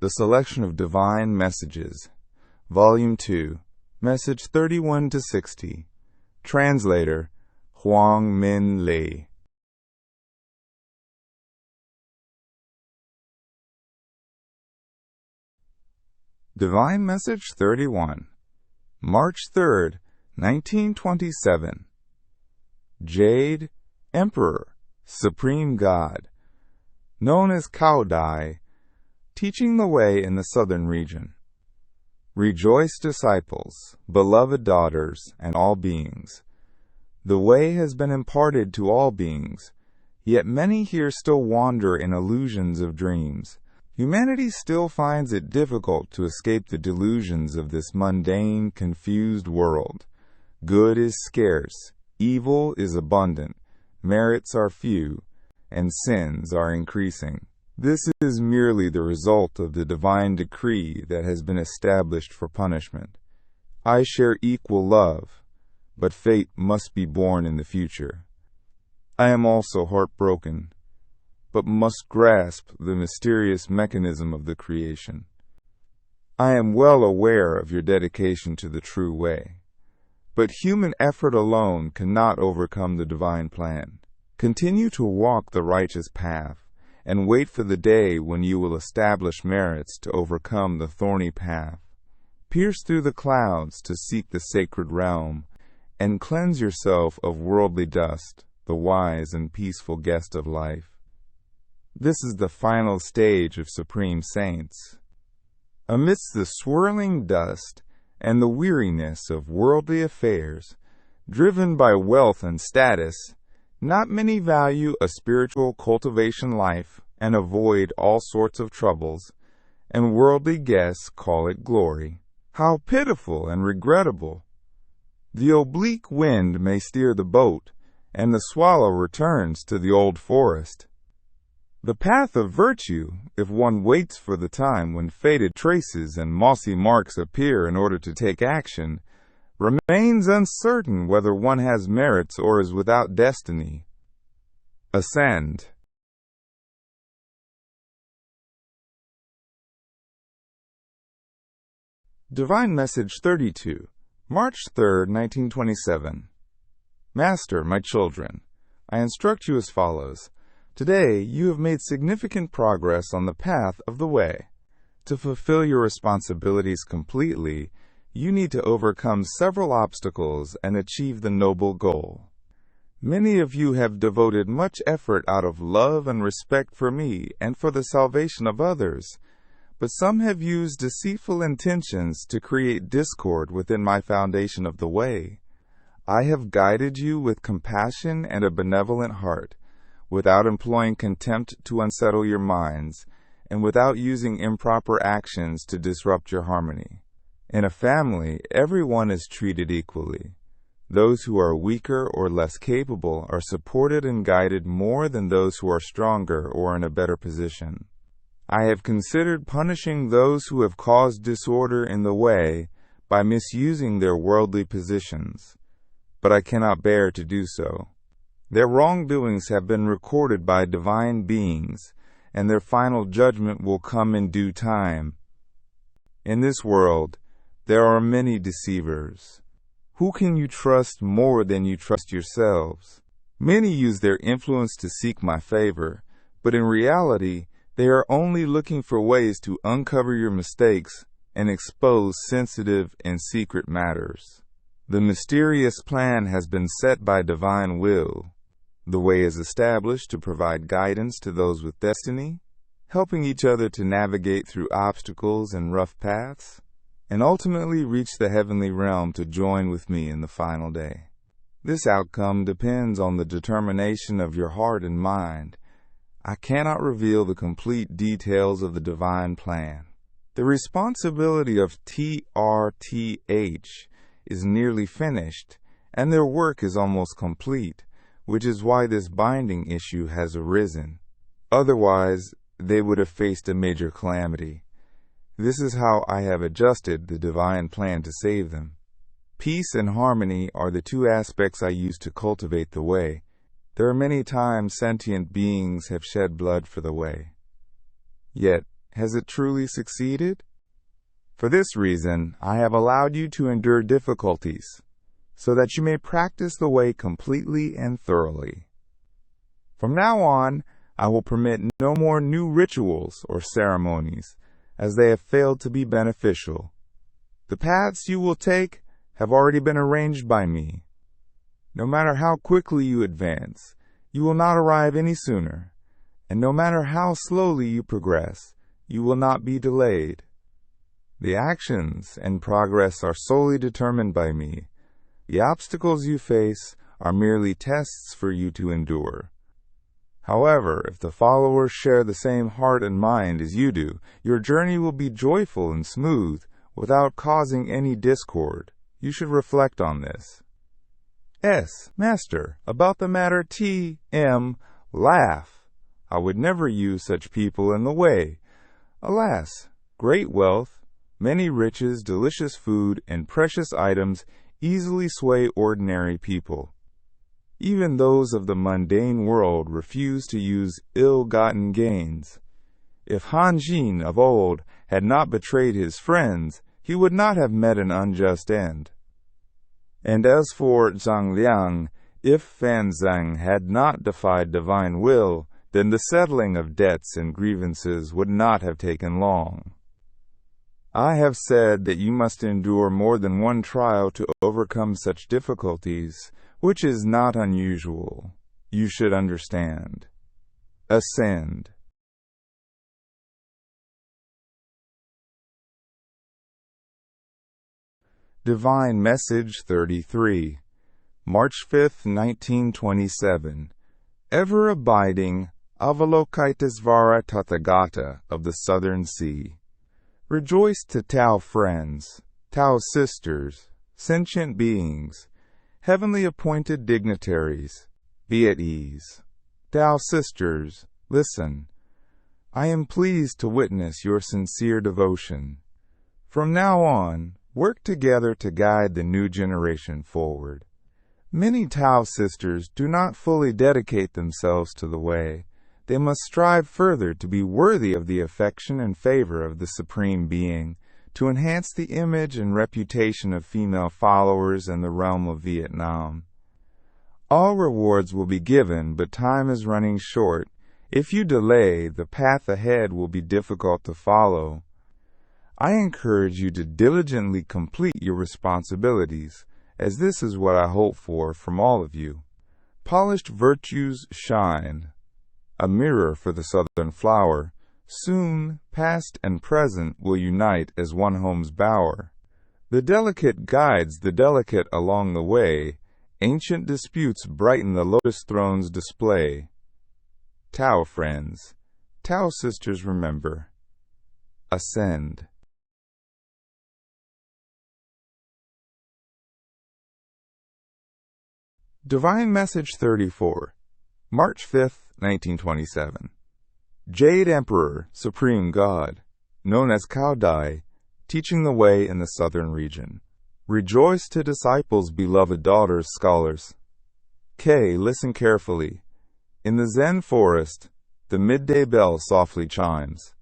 The Selection of Divine Messages, Volume 2, Message 31 to 60. Translator, Huang Min Lee. Divine Message 31, March 3rd, 1927. Jade, Emperor, Supreme God, known as Caodai, teaching the way in the southern region. Rejoice, disciples, beloved daughters, and all beings. The way has been imparted to all beings, yet many here still wander in illusions of dreams. Humanity still finds it difficult to escape the delusions of this mundane, confused world. Good is scarce, evil is abundant, merits are few, and sins are increasing. This is merely the result of the divine decree that has been established for punishment. I share equal love, but fate must be borne in the future. I am also heartbroken, but must grasp the mysterious mechanism of the creation. I am well aware of your dedication to the true way, but human effort alone cannot overcome the divine plan. Continue to walk the righteous path, and wait for the day when you will establish merits to overcome the thorny path. Pierce through the clouds to seek the sacred realm, and cleanse yourself of worldly dust, the wise and peaceful guest of life. This is the final stage of supreme saints. Amidst the swirling dust and the weariness of worldly affairs, driven by wealth and status, not many value a spiritual cultivation life and avoid all sorts of troubles, and worldly guests call it glory. How pitiful and regrettable! The oblique wind may steer the boat, and the swallow returns to the old forest. The path of virtue, if one waits for the time when faded traces and mossy marks appear in order to take action, remains uncertain whether one has merits or is without destiny. Ascend. Divine Message 32, March 3rd, 1927. Master, my children, I instruct you as follows. Today, you have made significant progress on the path of the way. To fulfill your responsibilities completely, you need to overcome several obstacles and achieve the noble goal. Many of you have devoted much effort out of love and respect for me and for the salvation of others, but some have used deceitful intentions to create discord within my foundation of the way. I have guided you with compassion and a benevolent heart, without employing contempt to unsettle your minds, and without using improper actions to disrupt your harmony. In a family, everyone is treated equally. Those who are weaker or less capable are supported and guided more than those who are stronger or in a better position. I have considered punishing those who have caused disorder in the way by misusing their worldly positions, but I cannot bear to do so. Their wrongdoings have been recorded by divine beings, and their final judgment will come in due time. In this world, there are many deceivers. Who can you trust more than you trust yourselves? Many use their influence to seek my favor, but in reality, they are only looking for ways to uncover your mistakes and expose sensitive and secret matters. The mysterious plan has been set by divine will. The way is established to provide guidance to those with destiny, helping each other to navigate through obstacles and rough paths, and ultimately reach the heavenly realm to join with me in the final day. This outcome depends on the determination of your heart and mind. I cannot reveal the complete details of the divine plan. The responsibility of TRTH is nearly finished, and their work is almost complete, which is why this binding issue has arisen. Otherwise, they would have faced a major calamity. This is how I have adjusted the divine plan to save them. Peace and harmony are the two aspects I use to cultivate the way. There are many times sentient beings have shed blood for the way. Yet, Has it truly succeeded? For this reason, I have allowed you to endure difficulties, so that you may practice the way completely and thoroughly. From now on, I will permit no more new rituals or ceremonies, as they have failed to be beneficial. The paths you will take have already been arranged by me. No matter how quickly you advance, you will not arrive any sooner, and no matter how slowly you progress, you will not be delayed. The actions and progress are solely determined by me. The obstacles you face are merely tests for you to endure. However, if the followers share the same heart and mind as you do, your journey will be joyful and smooth, without causing any discord. You should reflect on this. S. Master, about the matter T.M. Laugh. I would never use such people in the way. Alas, great wealth, many riches, delicious food, and precious items easily sway ordinary people. Even those of the mundane world refuse to use ill-gotten gains. If Han Jin of old had not betrayed his friends, he would not have met an unjust end. And as for Zhang Liang, if Fan Zhang had not defied divine will, then the settling of debts and grievances would not have taken long. I have said that you must endure more than one trial to overcome such difficulties, which is not unusual. You should understand. Ascend. Divine Message 33, March 5, 1927. Ever-abiding Avalokitesvara Tathagata of the Southern Sea. Rejoice to Tao friends, Tao sisters, sentient beings, heavenly appointed dignitaries, be at ease. Tao sisters, listen. I am pleased to witness your sincere devotion. From now on, work together to guide the new generation forward. Many Tao sisters do not fully dedicate themselves to the way. They must strive further to be worthy of the affection and favor of the Supreme Being, to enhance the image and reputation of female followers in the realm of Vietnam. All rewards will be given, but time is running short. If you delay, the path ahead will be difficult to follow. I encourage you to diligently complete your responsibilities, as this is what I hope for from all of you. Polished virtues shine, a mirror for the southern flower. Soon, past and present will unite as one home's bower. The delicate guides the delicate along the way. Ancient disputes brighten the lotus throne's display. Tao friends, Tao sisters remember. Ascend. Divine Message 34, March 5, 1927. Jade Emperor, Supreme God, known as Caodai, teaching the way in the southern region. Rejoice to disciples, beloved daughters, scholars. K, listen carefully. In the Zen forest, the midday bell softly chimes.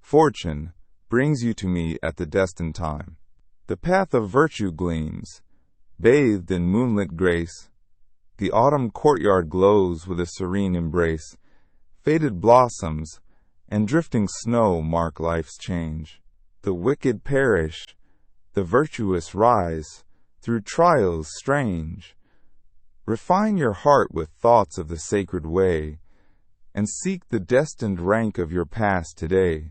Fortune brings you to me at the destined time. The path of virtue gleams, bathed in moonlit grace. The autumn courtyard glows with a serene embrace. Faded blossoms and drifting snow mark life's change. The wicked perish, the virtuous rise, through trials strange. Refine your heart with thoughts of the sacred way, and seek the destined rank of your past today.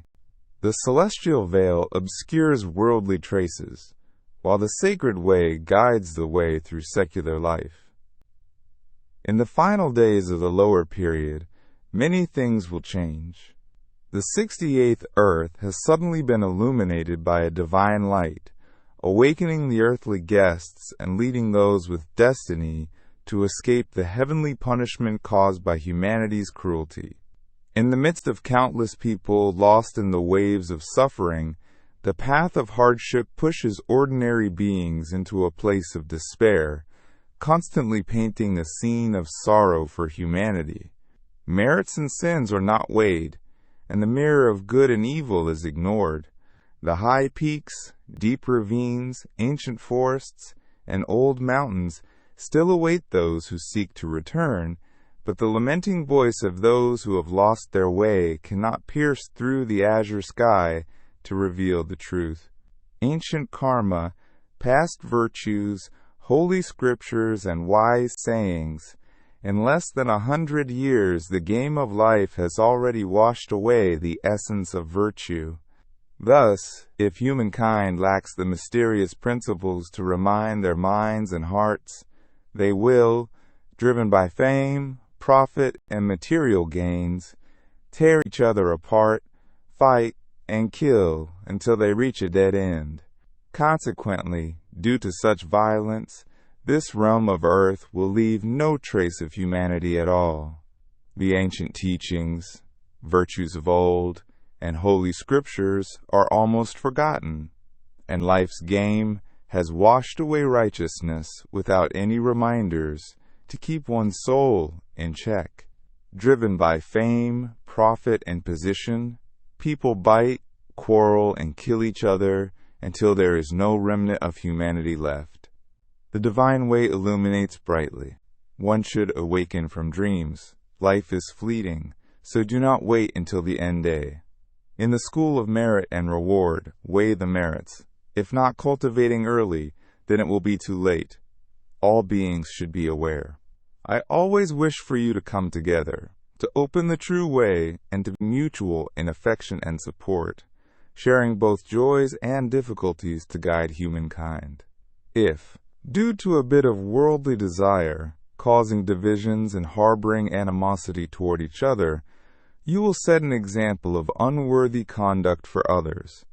The celestial veil obscures worldly traces, while the sacred way guides the way through secular life. In the final days of the lower period, many things will change. The 68th earth has suddenly been illuminated by a divine light, awakening the earthly guests and leading those with destiny to escape the heavenly punishment caused by humanity's cruelty. In the midst of countless people lost in the waves of suffering, the path of hardship pushes ordinary beings into a place of despair, constantly painting a scene of sorrow for humanity. Merits and sins are not weighed, and the mirror of good and evil is ignored. The high peaks, deep ravines, ancient forests, and old mountains still await those who seek to return, but the lamenting voice of those who have lost their way cannot pierce through the azure sky to reveal the truth. Ancient karma, past virtues, holy scriptures, and wise sayings. In less than 100 years, the game of life has already washed away the essence of virtue. Thus, if humankind lacks the mysterious principles to remind their minds and hearts, they will, driven by fame, profit, and material gains, tear each other apart, fight, and kill until they reach a dead end. Consequently, due to such violence, this realm of earth will leave no trace of humanity at all. The ancient teachings, virtues of old, and holy scriptures are almost forgotten, and life's game has washed away righteousness without any reminders to keep one's soul in check. Driven by fame, profit, and position, people bite, quarrel, and kill each other until there is no remnant of humanity left. The divine way illuminates brightly. One should awaken from dreams. Life is fleeting, so do not wait until the end day. In the school of merit and reward, weigh the merits. If not cultivating early, then it will be too late. All beings should be aware. I always wish for you to come together, to open the true way, and to be mutual in affection and support, sharing both joys and difficulties to guide humankind. If, due to a bit of worldly desire, causing divisions and harboring animosity toward each other, you will set an example of unworthy conduct for others,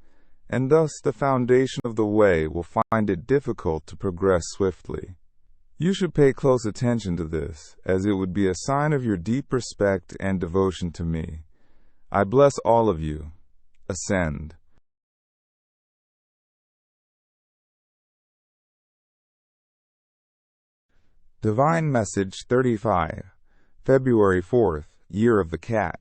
and thus the foundation of the way will find it difficult to progress swiftly. You should pay close attention to this, as it would be a sign of your deep respect and devotion to me. I bless all of you. Ascend. Divine Message 35, February 4th, Year of the Cat.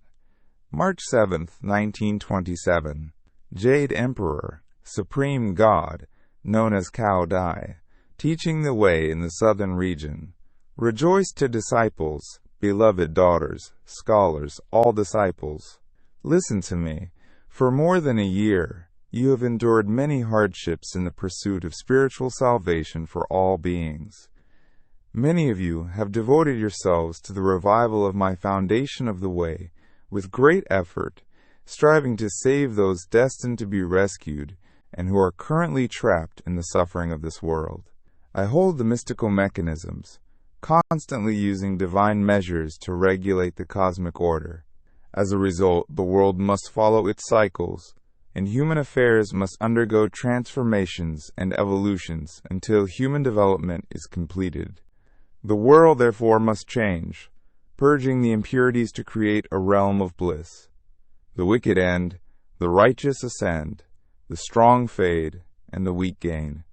March 7th, 1927. Jade Emperor, Supreme God, known as Caodai, teaching the way in the southern region. Rejoice to disciples, beloved daughters, scholars, all disciples. Listen to me. For more than a year, you have endured many hardships in the pursuit of spiritual salvation for all beings. Many of you have devoted yourselves to the revival of my foundation of the way with great effort, striving to save those destined to be rescued and who are currently trapped in the suffering of this world. I hold the mystical mechanisms, constantly using divine measures to regulate the cosmic order. As a result, the world must follow its cycles, and human affairs must undergo transformations and evolutions until human development is completed. The world, therefore, must change, purging the impurities to create a realm of bliss. The wicked end, the righteous ascend, the strong fade, and the weak gain.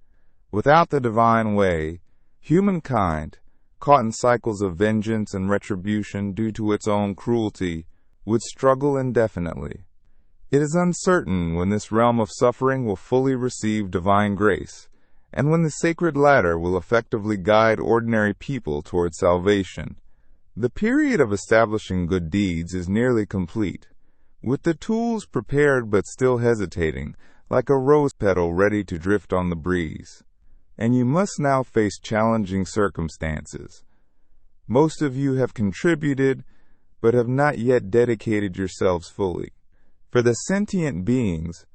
Without the divine way, humankind, caught in cycles of vengeance and retribution due to its own cruelty, would struggle indefinitely. It is uncertain when this realm of suffering will fully receive divine grace, and when the sacred ladder will effectively guide ordinary people toward salvation. The period of establishing good deeds is nearly complete, with the tools prepared but still hesitating, like a rose petal ready to drift on the breeze. And you must now face challenging circumstances. Most of you have contributed, but have not yet dedicated yourselves fully. For the sentient beings,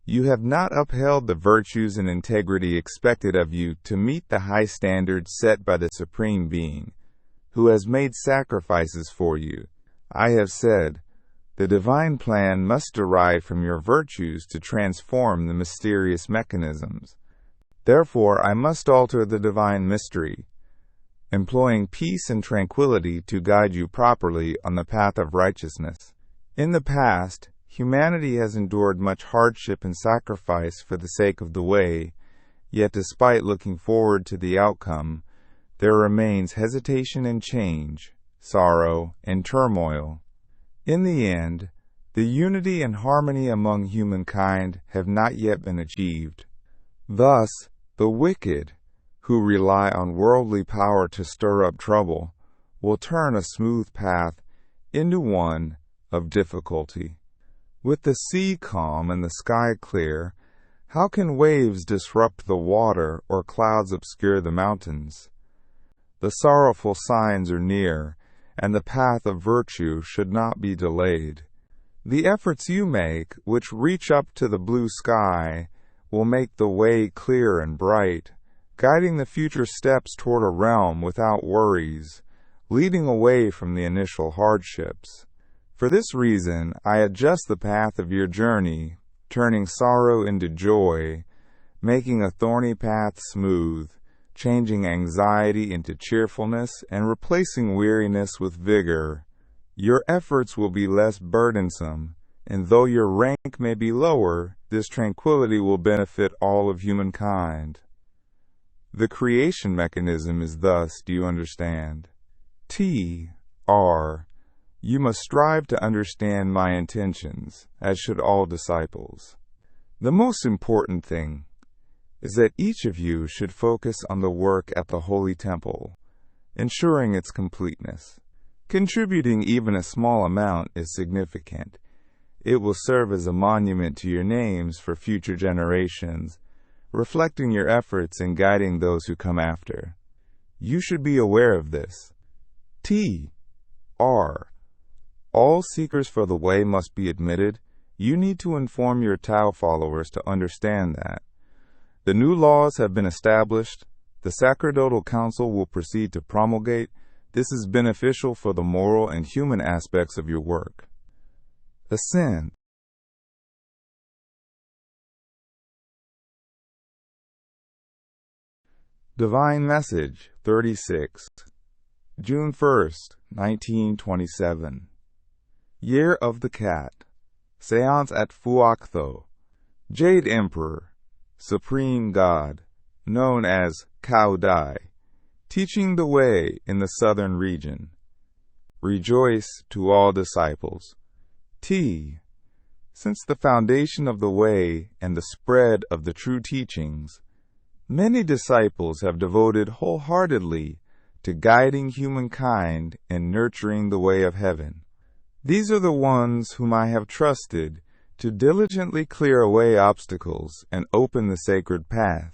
you have not upheld the virtues and integrity expected of you to meet the high standards set by the Supreme Being, who has made sacrifices for you. I have said, the divine plan must derive from your virtues to transform the mysterious mechanisms. Therefore, I must alter the divine mystery, employing peace and tranquility to guide you properly on the path of righteousness. In the past, humanity has endured much hardship and sacrifice for the sake of the way, yet despite looking forward to the outcome, there remains hesitation and change, sorrow and turmoil. In the end, The unity and harmony among humankind have not yet been achieved. Thus, the wicked, who rely on worldly power to stir up trouble, will turn a smooth path into one of difficulty. With the sea calm and the sky clear, how can waves disrupt the water or clouds obscure the mountains? The sorrowful signs are near, and the path of virtue should not be delayed. The efforts you make, which reach up to the blue sky, will make the way clear and bright, guiding the future steps toward a realm without worries, leading away from the initial hardships. For this reason, I adjust the path of your journey, turning sorrow into joy, making a thorny path smooth, changing anxiety into cheerfulness, and replacing weariness with vigor. Your efforts will be less burdensome, and though your rank may be lower, this tranquility will benefit all of humankind. The creation mechanism is thus, do you understand? R. You must strive to understand my intentions, as should all disciples. The most important thing is that each of you should focus on the work at the Holy Temple, ensuring its completeness. Contributing even a small amount is significant. It will serve as a monument to your names for future generations, reflecting your efforts in guiding those who come after. You should be aware of this. R. All seekers for the way must be admitted. You need to inform your Tao followers to understand that. The new laws have been established. The sacerdotal council will proceed to promulgate. This is beneficial for the moral and human aspects of your work. Ascend. Divine Message 36, June 1st, 1927. Year of the Cat. Seance at Fuaktho. Jade Emperor, Supreme God, known as Caodai, teaching the way in the southern region. Rejoice to all disciples. Since the foundation of the way and the spread of the true teachings, many disciples have devoted wholeheartedly to guiding humankind and nurturing the way of heaven. These are the ones whom I have trusted to diligently clear away obstacles and open the sacred path,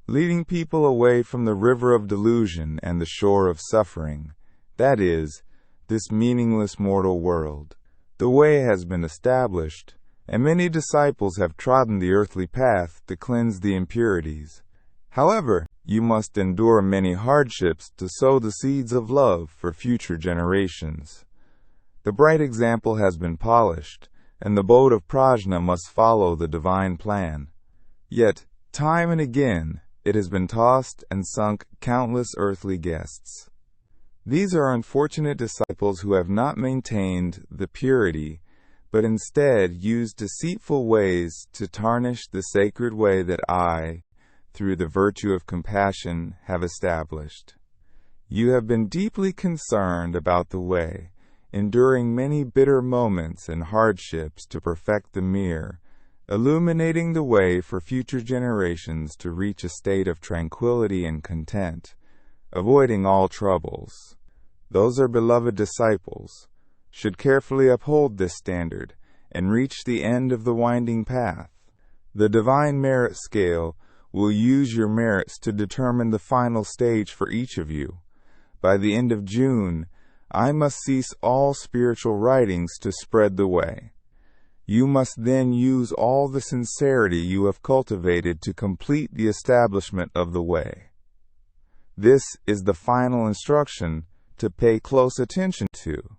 leading people away from the river of delusion and the shore of suffering, that is, this meaningless mortal world. The way has been established, and many disciples have trodden the earthly path to cleanse the impurities. However, you must endure many hardships to sow the seeds of love for future generations. The bright example has been polished, and the boat of Prajna must follow the divine plan. Yet, time and again, it has been tossed and sunk countless earthly guests. These are unfortunate disciples who have not maintained the purity, but instead used deceitful ways to tarnish the sacred way that I, through the virtue of compassion, have established. You have been deeply concerned about the way, enduring many bitter moments and hardships to perfect the mere, illuminating the way for future generations to reach a state of tranquility and content, avoiding all troubles. Those are beloved disciples, should carefully uphold this standard and reach the end of the winding path. The divine merit scale will use your merits to determine the final stage for each of you. By the end of June, I must cease all spiritual writings to spread the way. You must then use all the sincerity you have cultivated to complete the establishment of the way. This is the final instruction to pay close attention to.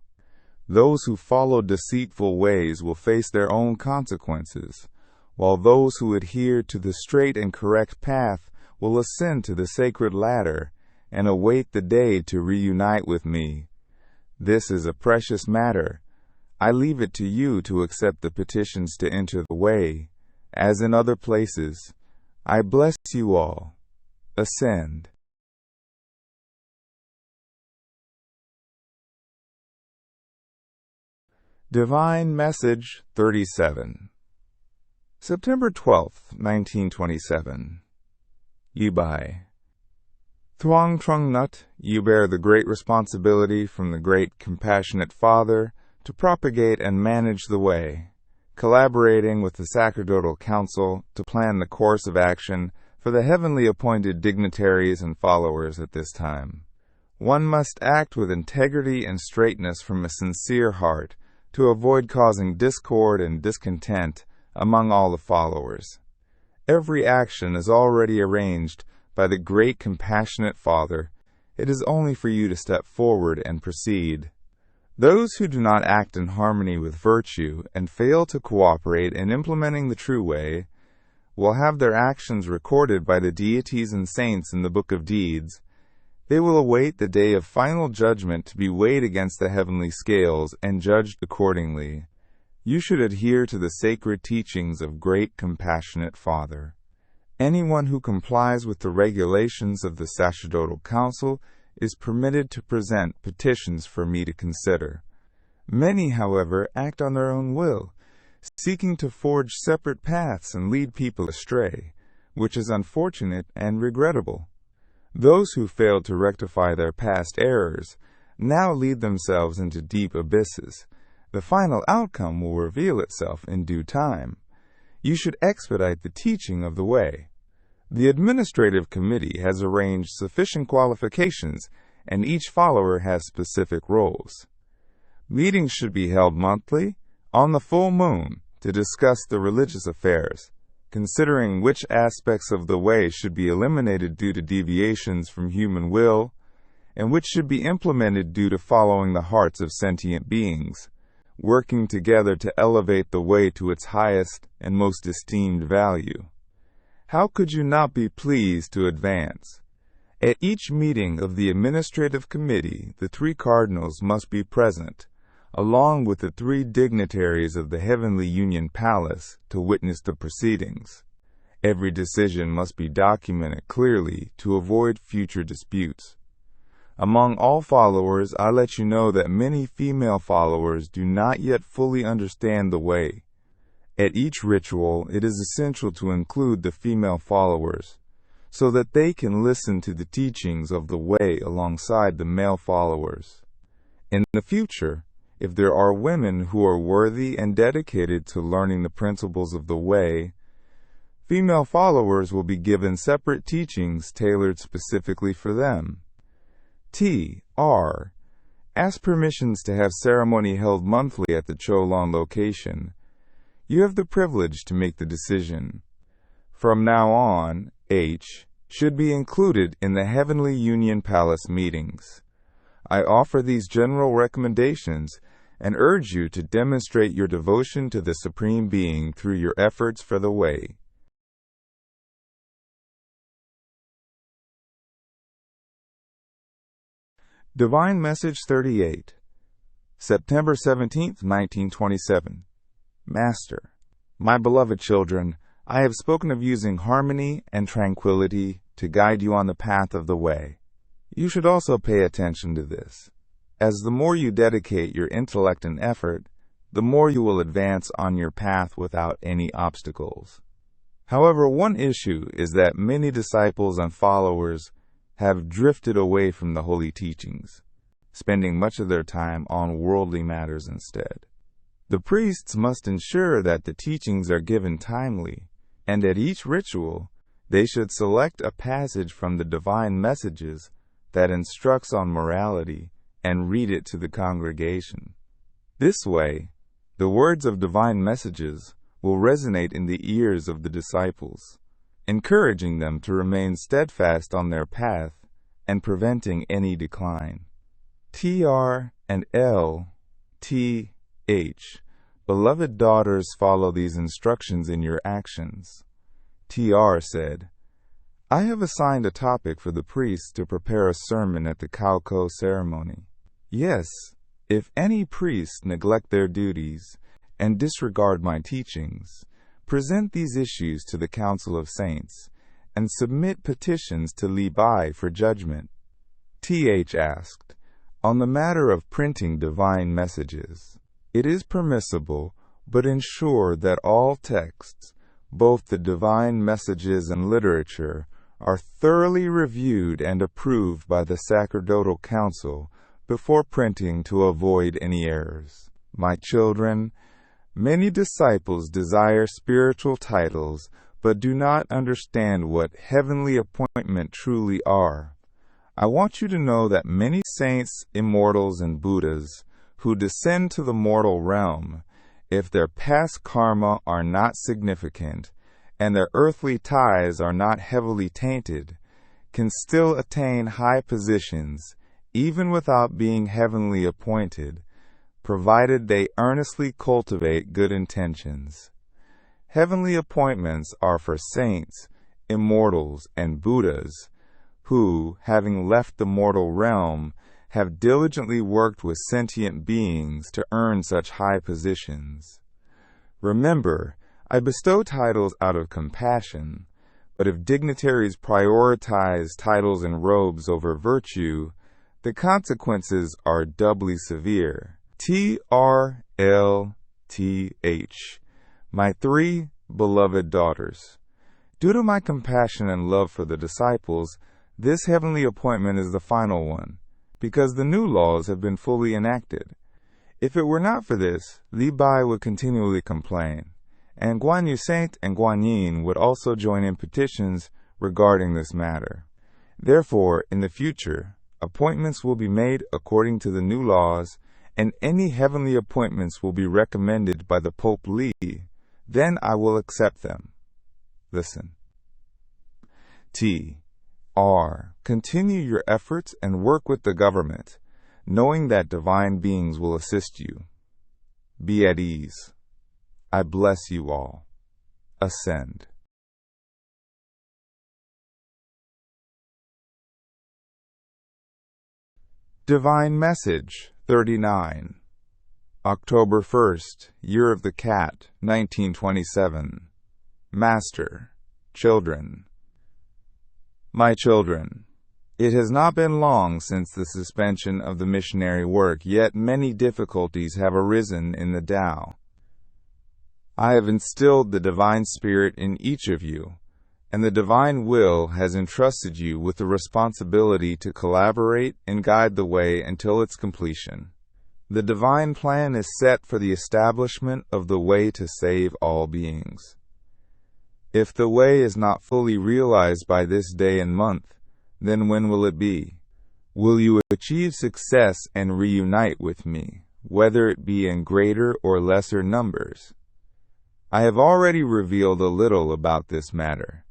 Those who follow deceitful ways will face their own consequences, while those who adhere to the straight and correct path will ascend to the sacred ladder and await the day to reunite with me. This is a precious matter. I leave it to you to accept the petitions to enter the way. As in other places, I bless you all. Ascend. Divine Message 37. September 12, 1927. Yubai. THÁNH NGޯN HIệP, you bear the great responsibility from the great compassionate Father to propagate and manage the way, collaborating with the sacerdotal council to plan the course of action for the heavenly appointed dignitaries and followers at this time. One must act with integrity and straightness from a sincere heart to avoid causing discord and discontent among all the followers. Every action is already arranged by the great compassionate Father. It is only for you to step forward and proceed. Those who do not act in harmony with virtue and fail to cooperate in implementing the true way will have their actions recorded by the deities and saints in the book of deeds. They will await the day of final judgment to be weighed against the heavenly scales and judged accordingly. You should adhere to the sacred teachings of great compassionate Father. Anyone who complies with the regulations of the sacerdotal council is permitted to present petitions for me to consider. Many, however, act on their own will, seeking to forge separate paths and lead people astray, which is unfortunate and regrettable. Those who failed to rectify their past errors now lead themselves into deep abysses. The final outcome will reveal itself in due time. You should expedite the teaching of the way. The administrative committee has arranged sufficient qualifications, and each follower has specific roles. Meetings should be held monthly, on the full moon, to discuss the religious affairs, considering which aspects of the way should be eliminated due to deviations from human will, and which should be implemented due to following the hearts of sentient beings, working together to elevate the way to its highest and most esteemed value. How could you not be pleased to advance? At each meeting of the administrative committee, the 3 cardinals must be present, along with the 3 dignitaries of the Heavenly Union Palace, to witness the proceedings. Every decision must be documented clearly to avoid future disputes. Among all followers, I let you know that many female followers do not yet fully understand the way. At each ritual, it is essential to include the female followers, so that they can listen to the teachings of the way alongside the male followers. In the future, if there are women who are worthy and dedicated to learning the principles of the way, female followers will be given separate teachings tailored specifically for them. T.R. Ask permissions to have ceremony held monthly at the Cholon location. You have the privilege to make the decision. From now on, H. should be included in the Heavenly Union Palace meetings. I offer these general recommendations and urge you to demonstrate your devotion to the Supreme Being through your efforts for the way. Divine Message 38. September 17, 1927. Master, my beloved children, I have spoken of using harmony and tranquility to guide you on the path of the way. You should also pay attention to this, as the more you dedicate your intellect and effort, the more you will advance on your path without any obstacles. However, one issue is that many disciples and followers have drifted away from the holy teachings, spending much of their time on worldly matters instead. The priests must ensure that the teachings are given timely, and at each ritual, they should select a passage from the divine messages that instructs on morality and read it to the congregation. This way, the words of divine messages will resonate in the ears of the disciples, encouraging them to remain steadfast on their path and preventing any decline. Tr and L. T. H. Beloved daughters, follow these instructions in your actions. Tr said, I have assigned a topic for the priests to prepare a sermon at the Kauko ceremony. Yes, if any priests neglect their duties and disregard my teachings, present these issues to the Council of Saints and submit petitions to Libai for judgment. Th asked, on the matter of printing divine messages, It is permissible, but ensure that all texts, both the divine messages and literature, are thoroughly reviewed and approved by the sacerdotal council before printing to avoid any errors. My children, many disciples desire spiritual titles, but do not understand what heavenly appointment truly are. I want you to know that many saints, immortals, and Buddhas who descend to the mortal realm, if their past karma are not significant and their earthly ties are not heavily tainted, can still attain high positions even without being heavenly appointed, provided they earnestly cultivate good intentions. Heavenly appointments are for saints, immortals, and Buddhas, who, having left the mortal realm, have diligently worked with sentient beings to earn such high positions. Remember, I bestow titles out of compassion, but if dignitaries prioritize titles and robes over virtue, the consequences are doubly severe. TRLTH, my 3 beloved daughters. Due to my compassion and love for the disciples, this heavenly appointment is the final one, because the new laws have been fully enacted. If it were not for this, Li Bai would continually complain, and Guan Yu Saint and Guan Yin would also join in petitions regarding this matter. Therefore, in the future, appointments will be made according to the new laws, and any heavenly appointments will be recommended by the Pope Li. Then I will accept them. Listen. Continue your efforts and work with the government, knowing that divine beings will assist you. Be at ease. I bless you all. Ascend. Divine Message 39. October 1st, Year of the Cat, 1927. Master, Children. My children, it has not been long since the suspension of the missionary work, yet many difficulties have arisen in the Tao. I have instilled the divine spirit in each of you, and the divine will has entrusted you with the responsibility to collaborate and guide the way until its completion. The divine plan is set for the establishment of the way to save all beings. If the way is not fully realized by this day and month, then when will it be? Will you achieve success and reunite with me, whether it be in greater or lesser numbers? I have already revealed a little about this matter.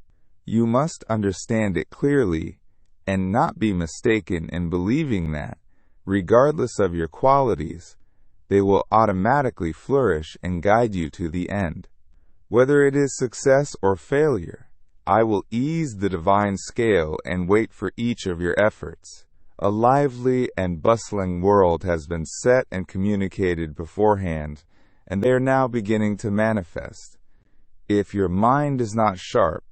You must understand it clearly and not be mistaken in believing that, regardless of your qualities, they will automatically flourish and guide you to the end. Whether it is success or failure, I will ease the divine scale and wait for each of your efforts. A lively and bustling world has been set and communicated beforehand, and they are now beginning to manifest. If your mind is not sharp,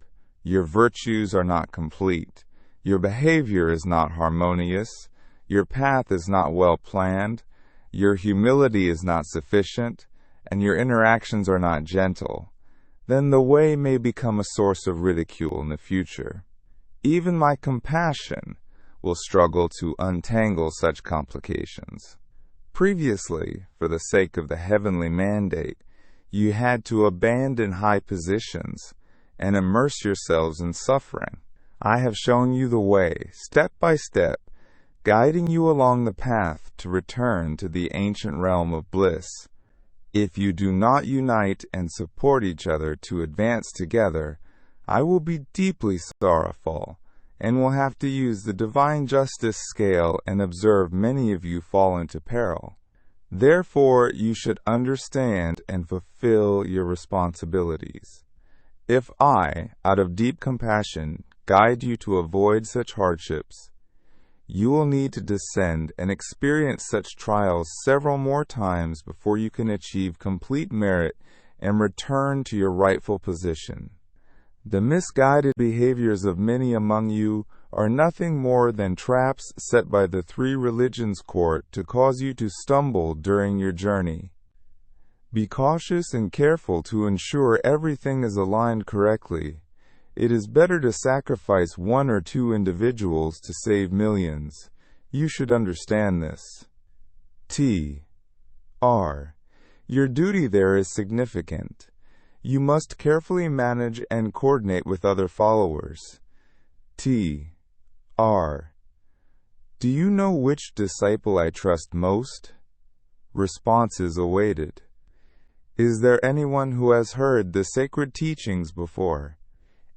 your virtues are not complete, your behavior is not harmonious, your path is not well planned, your humility is not sufficient, and your interactions are not gentle, then the way may become a source of ridicule in the future. Even my compassion will struggle to untangle such complications. Previously, for the sake of the heavenly mandate, you had to abandon high positions and immerse yourselves in suffering. I have shown you the way, step by step, guiding you along the path to return to the ancient realm of bliss. If you do not unite and support each other to advance together, I will be deeply sorrowful, and will have to use the divine justice scale and observe many of you fall into peril. Therefore, you should understand and fulfill your responsibilities. If I, out of deep compassion, guide you to avoid such hardships, you will need to descend and experience such trials several more times before you can achieve complete merit and return to your rightful position. The misguided behaviors of many among you are nothing more than traps set by the three religions court to cause you to stumble during your journey. Be cautious and careful to ensure everything is aligned correctly. It is better to sacrifice one or two individuals to save millions. You should understand this. T.R. Your duty there is significant. You must carefully manage and coordinate with other followers. T.R. Do you know which disciple I trust most? Responses awaited. Is there anyone who has heard the sacred teachings before?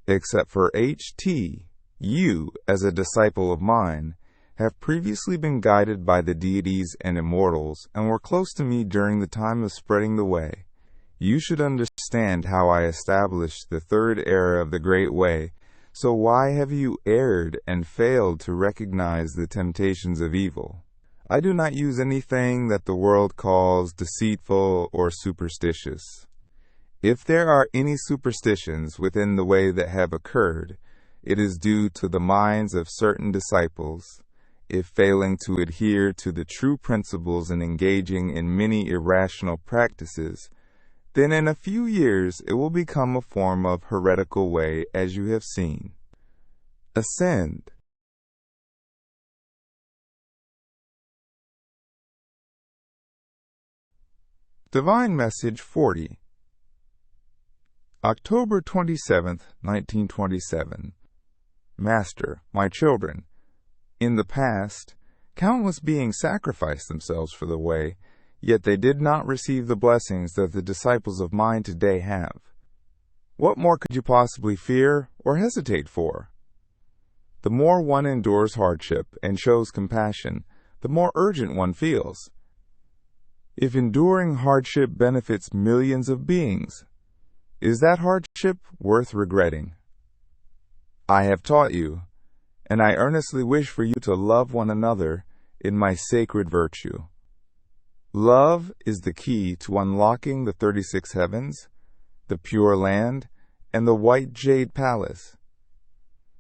Except for H.T., you, as a disciple of mine, have previously been guided by the deities and immortals and were close to me during the time of spreading the way. You should understand how I established the third era of the Great Way, so why have you erred and failed to recognize the temptations of evil? I do not use anything that the world calls deceitful or superstitious. If there are any superstitions within the way that have occurred, it is due to the minds of certain disciples, if failing to adhere to the true principles and engaging in many irrational practices, then in a few years it will become a form of heretical way, as you have seen. Ascend. Divine Message 40. October 27th, 1927. Master, my children, in the past, countless beings sacrificed themselves for the way, yet they did not receive the blessings that the disciples of mine today have. What more could you possibly fear or hesitate for? The more one endures hardship and shows compassion, the more urgent one feels. If enduring hardship benefits millions of beings, is that hardship worth regretting? I have taught you, and I earnestly wish for you to love one another in my sacred virtue. Love is the key to unlocking the 36 heavens, the Pure Land, and the White Jade Palace.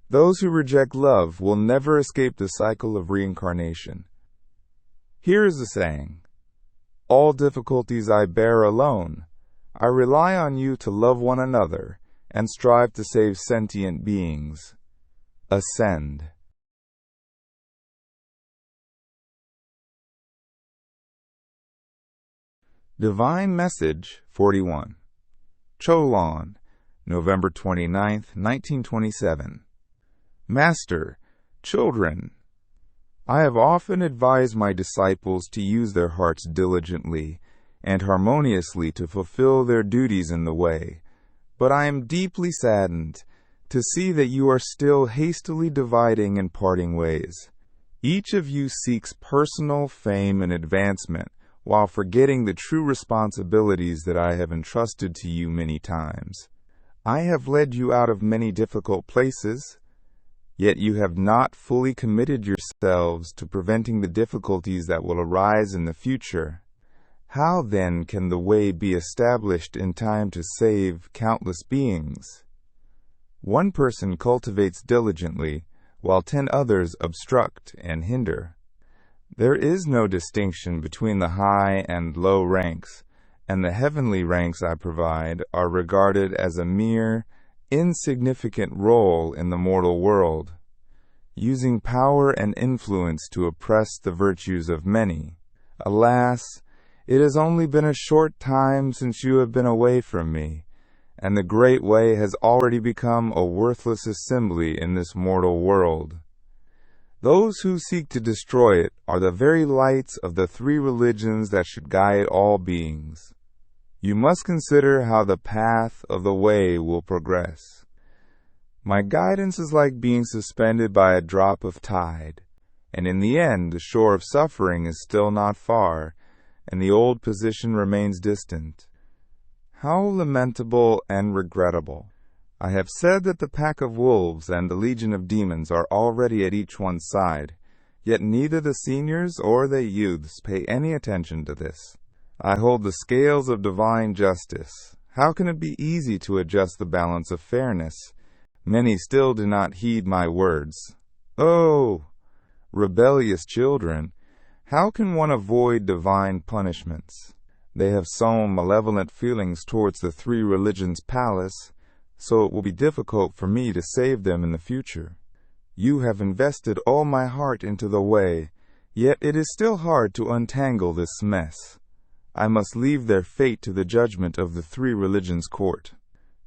Those who reject love will never escape the cycle of reincarnation. Here is the saying, all difficulties I bear alone. I rely on you to love one another and strive to save sentient beings. Ascend. Divine Message 41. Cholon, November 29th, 1927. Master, children, I have often advised my disciples to use their hearts diligently and harmoniously to fulfill their duties in the way, but I am deeply saddened to see that you are still hastily dividing and parting ways. Each of you seeks personal fame and advancement while forgetting the true responsibilities that I have entrusted to you many times. I have led you out of many difficult places, yet you have not fully committed yourselves to preventing the difficulties that will arise in the future. How then can the way be established in time to save countless beings? One person cultivates diligently, while 10 others obstruct and hinder. There is no distinction between the high and low ranks, and the heavenly ranks I provide are regarded as a mere, insignificant role in the mortal world, using power and influence to oppress the virtues of many. Alas, it has only been a short time since you have been away from me, and the Great Way has already become a worthless assembly in this mortal world. Those who seek to destroy it are the very lights of the 3 religions that should guide all beings. You must consider how the path of the way will progress. My guidance is like being suspended by a drop of tide, and in the end the shore of suffering is still not far, and the old position remains distant. How lamentable and regrettable! I have said that the pack of wolves and the legion of demons are already at each one's side, yet neither the seniors or the youths pay any attention to this. I hold the scales of divine justice. How can it be easy to adjust the balance of fairness? Many still do not heed my words. Oh, rebellious children, how can one avoid divine punishments? They have sown malevolent feelings towards the three religions' palace, so it will be difficult for me to save them in the future. You have invested all my heart into the way, yet it is still hard to untangle this mess. I must leave their fate to the judgment of the three religions' court.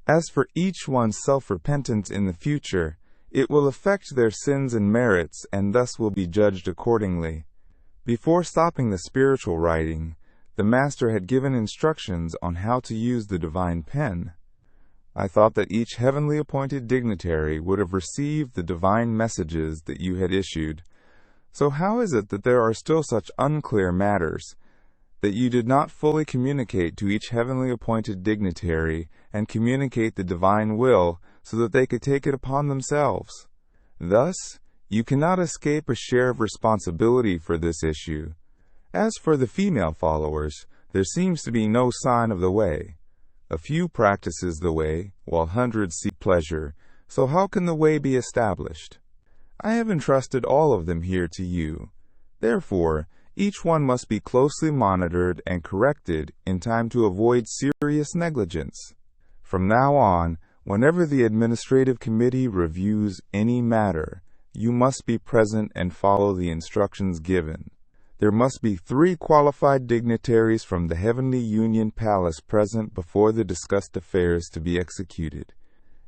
As for each one's self-repentance in the future, it will affect their sins and merits and thus will be judged accordingly. Before stopping the spiritual writing, the Master had given instructions on how to use the divine pen. I thought that each heavenly appointed dignitary would have received the divine messages that you had issued. So how is it that there are still such unclear matters, that you did not fully communicate to each heavenly appointed dignitary and communicate the divine will so that they could take it upon themselves? Thus, you cannot escape a share of responsibility for this issue. As for the female followers, there seems to be no sign of the way. A few practices the way, while hundreds seek pleasure, so how can the way be established? I have entrusted all of them here to you. Therefore, each one must be closely monitored and corrected in time to avoid serious negligence. From now on, whenever the administrative committee reviews any matter, you must be present and follow the instructions given. There must be 3 qualified dignitaries from the Heavenly Union Palace present before the discussed affairs to be executed.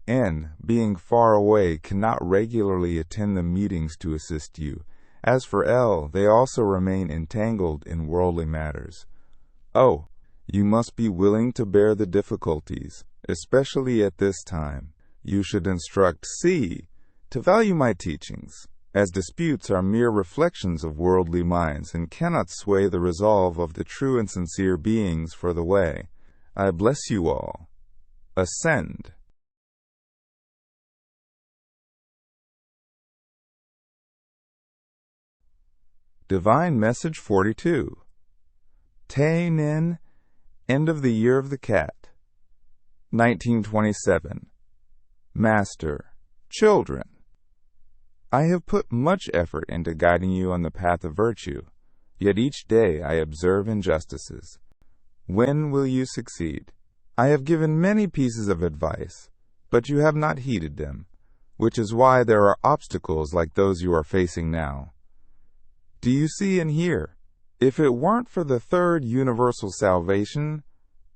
N, being far away, cannot regularly attend the meetings to assist you. As for L, they also remain entangled in worldly matters. O, you must be willing to bear the difficulties, especially at this time. You should instruct C to value my teachings, as disputes are mere reflections of worldly minds and cannot sway the resolve of the true and sincere beings for the way. I bless you all. Ascend. Divine Message 42. THÁNH NGÔN, End of the Year of the Cat. 1927. Master, children, I have put much effort into guiding you on the path of virtue, yet each day I observe injustices. When will you succeed? I have given many pieces of advice, but you have not heeded them, which is why there are obstacles like those you are facing now. Do you see and hear? If it weren't for the third universal salvation,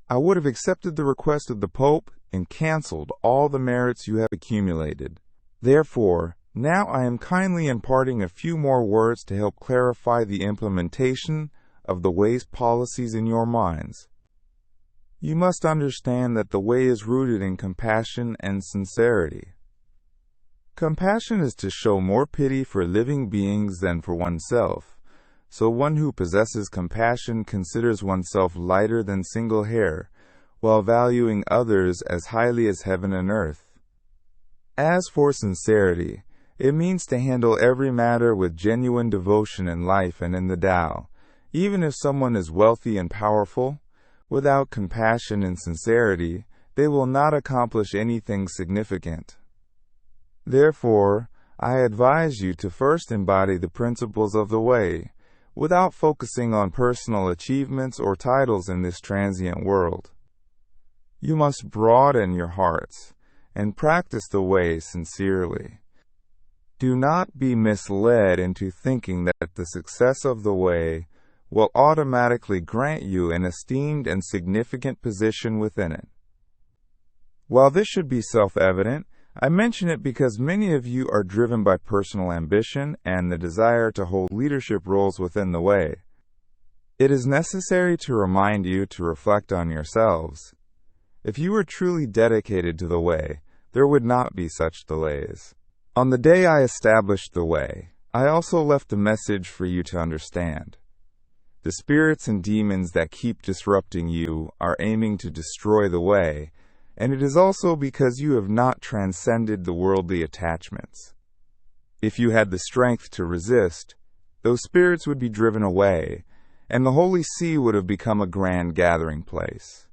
I would have accepted the request of the Pope and canceled all the merits you have accumulated. Therefore, now I am kindly imparting a few more words to help clarify the implementation of the way's policies in your minds. You must understand that the way is rooted in compassion and sincerity. Compassion is to show more pity for living beings than for oneself, so one who possesses compassion considers oneself lighter than single hair, while valuing others as highly as heaven and earth. As for sincerity, it means to handle every matter with genuine devotion in life and in the Tao. Even if someone is wealthy and powerful, without compassion and sincerity, they will not accomplish anything significant. Therefore, I advise you to first embody the principles of the way, without focusing on personal achievements or titles in this transient world. You must broaden your hearts and practice the way sincerely. Do not be misled into thinking that the success of the way will automatically grant you an esteemed and significant position within it. While this should be self-evident, I mention it because many of you are driven by personal ambition and the desire to hold leadership roles within the way. It is necessary to remind you to reflect on yourselves. If you were truly dedicated to the way, there would not be such delays. On the day I established the way, I also left a message for you to understand. The spirits and demons that keep disrupting you are aiming to destroy the way, and it is also because you have not transcended the worldly attachments. If you had the strength to resist, those spirits would be driven away, and the Holy See would have become a grand gathering place.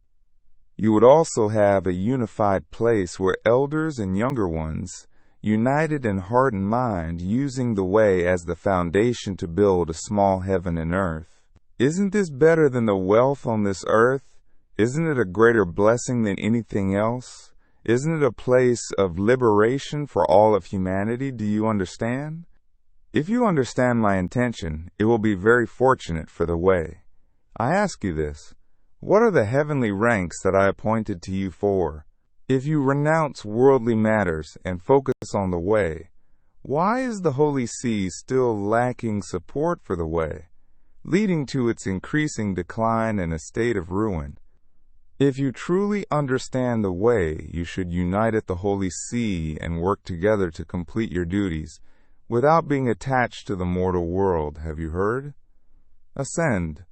You would also have a unified place where elders and younger ones, united in heart and mind, using the way as the foundation to build a small heaven and earth. Isn't this better than the wealth on this earth? Isn't it a greater blessing than anything else? Isn't it a place of liberation for all of humanity? Do you understand? If you understand my intention, it will be very fortunate for the way. I ask you this: what are the heavenly ranks that I appointed to you for? If you renounce worldly matters and focus on the way, why is the Holy See still lacking support for the way, leading to its increasing decline and a state of ruin? If you truly understand the way, you should unite at the Holy See and work together to complete your duties without being attached to the mortal world. Have you heard? Ascend.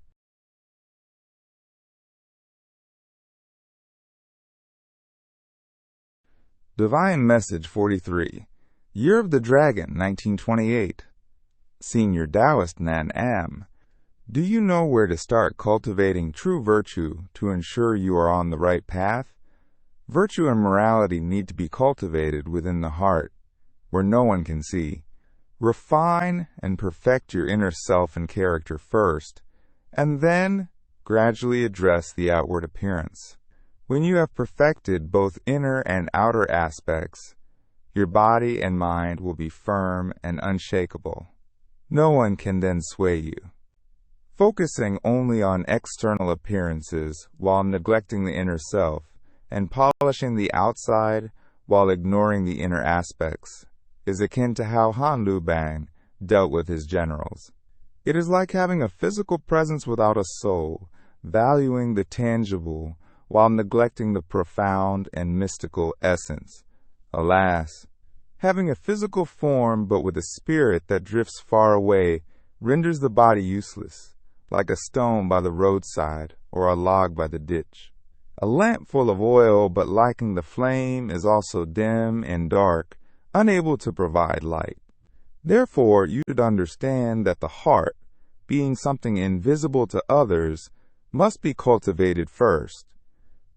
Divine Message 43, Year of the Dragon, 1928. Senior Taoist Nan Am. Do you know where to start cultivating true virtue to ensure you are on the right path? Virtue and morality need to be cultivated within the heart, where no one can see. Refine and perfect your inner self and character first, and then gradually address the outward appearance. When you have perfected both inner and outer aspects, your body and mind will be firm and unshakable. No one can then sway you. Focusing only on external appearances while neglecting the inner self, and polishing the outside while ignoring the inner aspects, is akin to how Han Lu Bang dealt with his generals. It is like having a physical presence without a soul, valuing the tangible while neglecting the profound and mystical essence. Alas, having a physical form but with a spirit that drifts far away renders the body useless, like a stone by the roadside or a log by the ditch. A lamp full of oil but lacking the flame is also dim and dark, unable to provide light. Therefore, you should understand that the heart, being something invisible to others, must be cultivated first.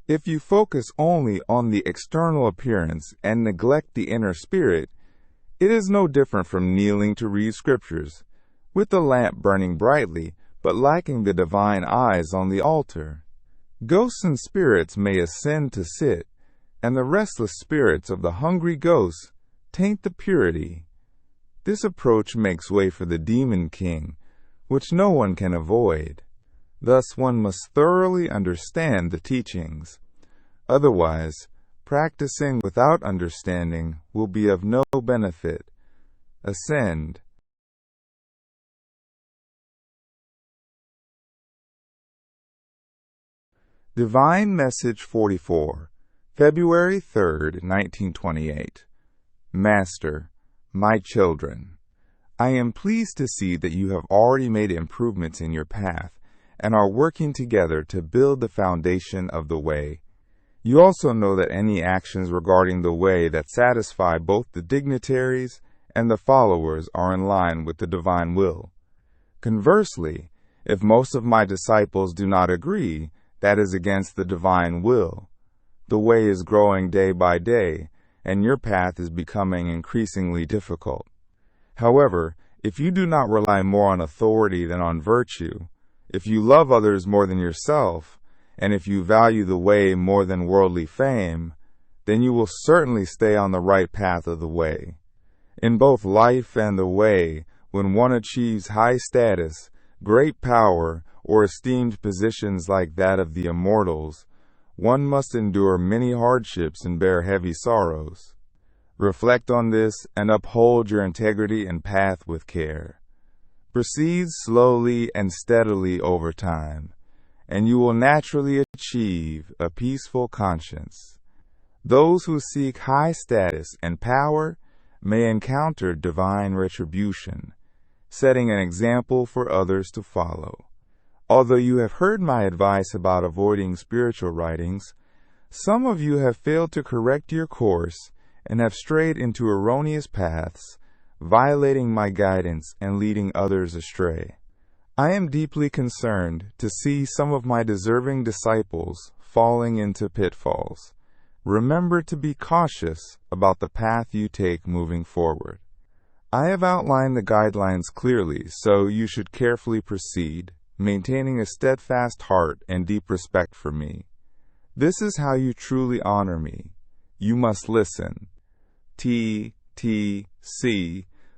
If you focus only on the external appearance and neglect the inner spirit, it is no different from kneeling to read scriptures, with the lamp burning brightly, but lacking the divine eyes on the altar. Ghosts and spirits may ascend to sit, and the restless spirits of the hungry ghosts taint the purity. This approach makes way for the demon king, which no one can avoid. Thus one must thoroughly understand the teachings. Otherwise, practicing without understanding will be of no benefit. Ascend. Divine Message 44, February 3rd, 1928. Master, my children, I am pleased to see that you have already made improvements in your path and are working together to build the foundation of the way. You also know that any actions regarding the way that satisfy both the dignitaries and the followers are in line with the divine will. Conversely, if most of my disciples do not agree, that is against the divine will. The way is growing day by day, and your path is becoming increasingly difficult. However, if you do not rely more on authority than on virtue, if you love others more than yourself, and if you value the way more than worldly fame, then you will certainly stay on the right path of the way. In both life and the way, when one achieves high status, great power, or esteemed positions like that of the immortals, one must endure many hardships and bear heavy sorrows. Reflect on this and uphold your integrity and path with care. Proceed slowly and steadily over time, and you will naturally achieve a peaceful conscience. Those who seek high status and power may encounter divine retribution, setting an example for others to follow. Although you have heard my advice about avoiding spiritual writings, some of you have failed to correct your course and have strayed into erroneous paths, violating my guidance and leading others astray. I am deeply concerned to see some of my deserving disciples falling into pitfalls. Remember to be cautious about the path you take moving forward. I have outlined the guidelines clearly, so you should carefully proceed. maintaining a steadfast heart and deep respect for me. This is how you truly honor me. You must listen. T.C.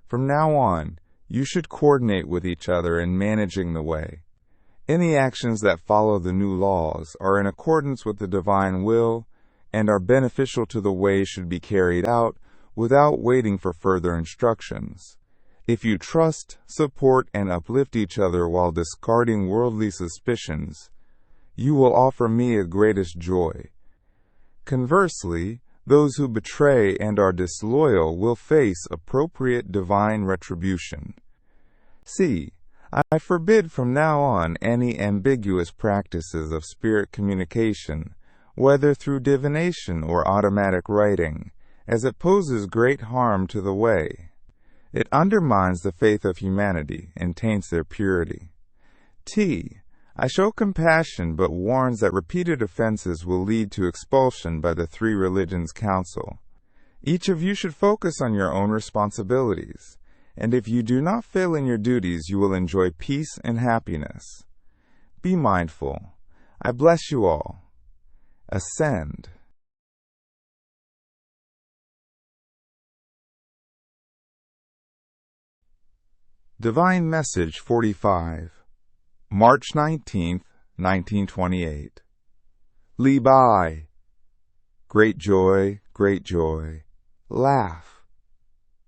From now on, you should coordinate with each other in managing the way. Any actions that follow the new laws are in accordance with the divine will and are beneficial to the way should be carried out without waiting for further instructions. If you trust, support, and uplift each other while discarding worldly suspicions, you will offer me a greatest joy. Conversely, those who betray and are disloyal will face appropriate divine retribution. C. I forbid from now on any ambiguous practices of spirit communication, whether through divination or automatic writing, as it poses great harm to the way. It undermines the faith of humanity and taints their purity. T. I show compassion but warns that repeated offenses will lead to expulsion by the Three Religions Council. Each of you should focus on your own responsibilities, and if you do not fail in your duties, you will enjoy peace and happiness. Be mindful. I bless you all. Ascend. Divine Message 45, March 19th, 1928. Li Bai. Great joy, laugh.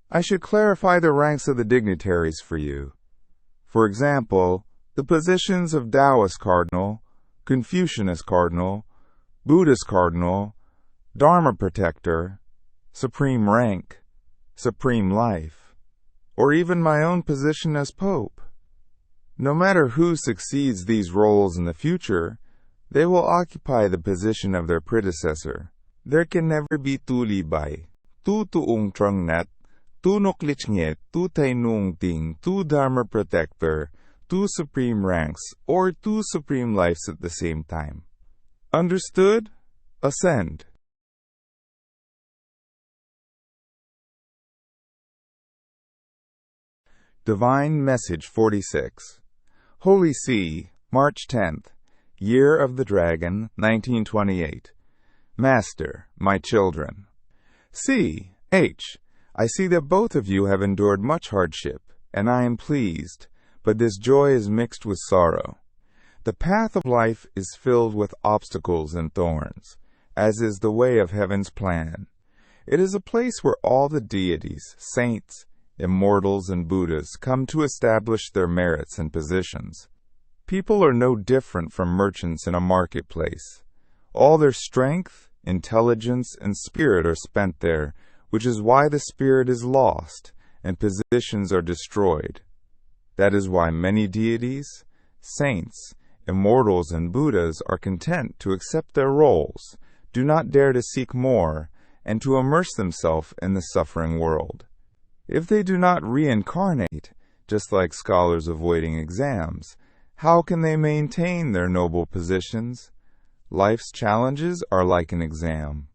I should clarify the ranks of the dignitaries for you. For example, the positions of Taoist Cardinal, Confucianist Cardinal, Buddhist Cardinal, Dharma Protector, Supreme Rank, Supreme Life, or even my own position as Pope. No matter who succeeds these roles in the future, they will occupy the position of their predecessor. There can never be two Li Bai, two Tuong Trong Net, two Nuklich Nyet, two Tai Nung Ting, two Dharma Protector, two Supreme Ranks, or two Supreme Lives at the same time. Understood? Ascend. Divine Message 46, Holy See, March 10th, Year of the Dragon, 1928. Master, my children. C.H. I see that both of you have endured much hardship, and I am pleased, but this joy is mixed with sorrow. The path of life is filled with obstacles and thorns, as is the way of heaven's plan. It is a place where all the deities, saints, immortals, and Buddhas come to establish their merits and positions. People are no different from merchants in a marketplace. All their strength, intelligence, and spirit are spent there, which is why the spirit is lost and positions are destroyed. That is why many deities, saints, immortals, and Buddhas are content to accept their roles, do not dare to seek more, and to immerse themselves in the suffering world. If they do not reincarnate, just like scholars avoiding exams, how can they maintain their noble positions? Life's challenges are like an exam.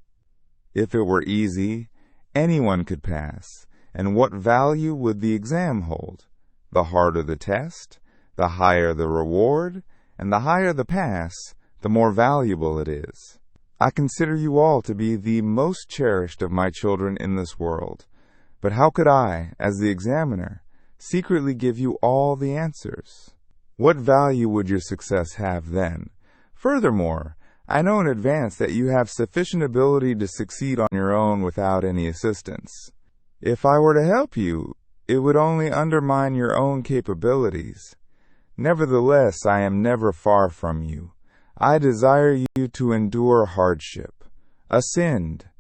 If it were easy, anyone could pass, and what value would the exam hold? The harder the test, the higher the reward, and the higher the pass, the more valuable it is. I consider you all to be the most cherished of my children in this world. But how could I, as the examiner, secretly give you all the answers? What value would your success have then? Furthermore, I know in advance that you have sufficient ability to succeed on your own without any assistance. If I were to help you, it would only undermine your own capabilities. Nevertheless, I am never far from you. I desire you to endure hardship. Ascend.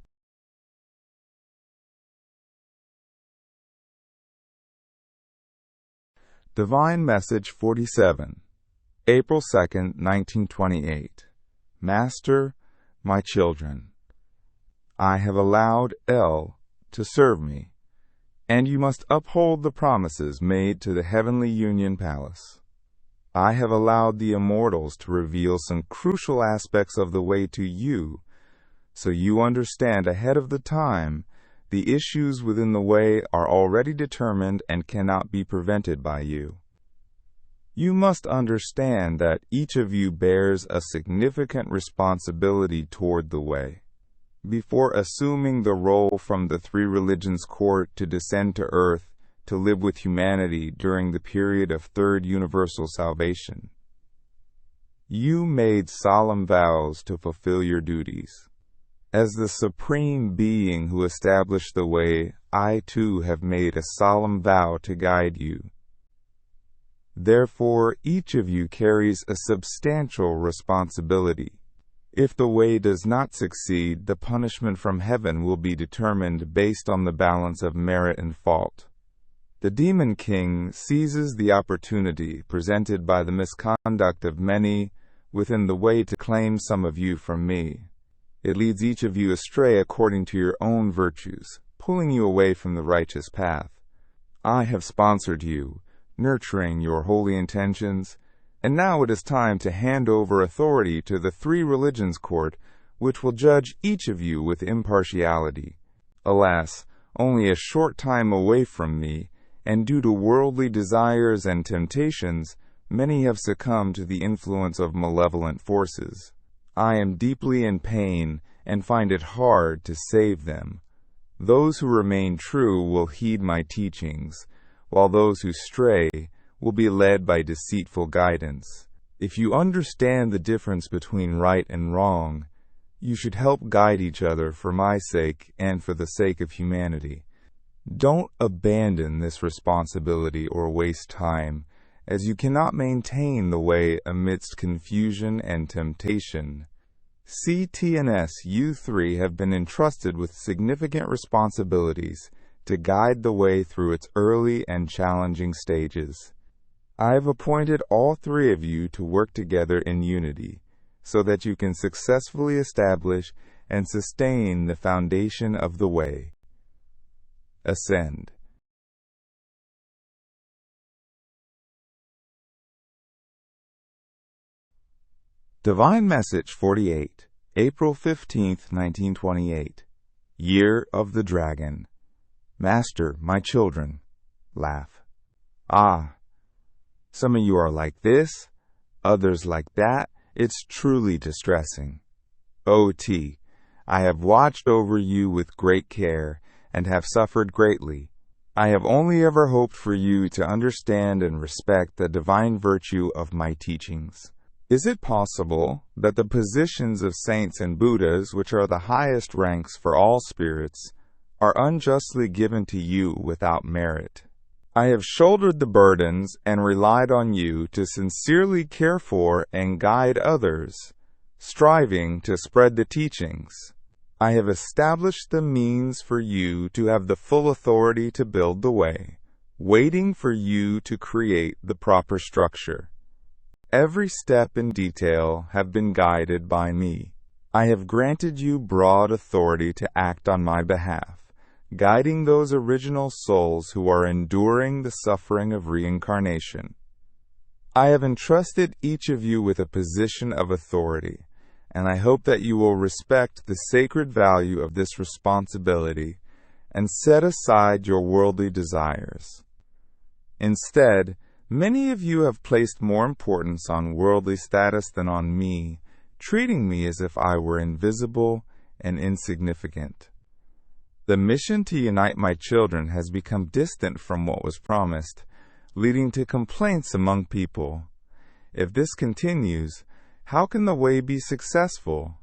Divine Message 47, April 2nd, 1928. Master, my children, I have allowed L to serve me, and you must uphold the promises made to the Heavenly Union Palace. I have allowed the immortals to reveal some crucial aspects of the way to you, so you understand ahead of the time the issues within the way are already determined and cannot be prevented by you. You must understand that each of you bears a significant responsibility toward the way. Before assuming the role from the three religions court to descend to earth to live with humanity during the period of third universal salvation, you made solemn vows to fulfill your duties. As the Supreme Being who established the way, I too have made a solemn vow to guide you. Therefore, each of you carries a substantial responsibility. If the way does not succeed, the punishment from heaven will be determined based on the balance of merit and fault. The Demon King seizes the opportunity presented by the misconduct of many within the way to claim some of you from me. It leads each of you astray according to your own virtues, pulling you away from the righteous path. I have sponsored you, nurturing your holy intentions, and now it is time to hand over authority to the three religions court, which will judge each of you with impartiality. Alas, only a short time away from me, and due to worldly desires and temptations, many have succumbed to the influence of malevolent forces. I am deeply in pain and find it hard to save them. Those who remain true will heed my teachings, while those who stray will be led by deceitful guidance. If you understand the difference between right and wrong, you should help guide each other for my sake and for the sake of humanity. Don't abandon this responsibility or waste time, as you cannot maintain the way amidst confusion and temptation. CT&S U3 have been entrusted with significant responsibilities to guide the way through its early and challenging stages. I have appointed all three of you to work together in unity, so that you can successfully establish and sustain the foundation of the way. Ascend. Divine Message 48, April 15, 1928. Year of the Dragon. Master, my children, laugh. Ah, some of you are like this, others like that. It's truly distressing. O.T., I have watched over you with great care and have suffered greatly. I have only ever hoped for you to understand and respect the divine virtue of my teachings. Is it possible that the positions of saints and Buddhas, which are the highest ranks for all spirits, are unjustly given to you without merit? I have shouldered the burdens and relied on you to sincerely care for and guide others, striving to spread the teachings. I have established the means for you to have the full authority to build the way, waiting for you to create the proper structure. Every step in detail have been guided by me. I have granted you broad authority to act on my behalf, guiding those original souls who are enduring the suffering of reincarnation. I have entrusted each of you with a position of authority, and I hope that you will respect the sacred value of this responsibility and set aside your worldly desires. Instead, many of you have placed more importance on worldly status than on me, treating me as if I were invisible and insignificant. The mission to unite my children has become distant from what was promised, leading to complaints among people. If this continues, how can the way be successful?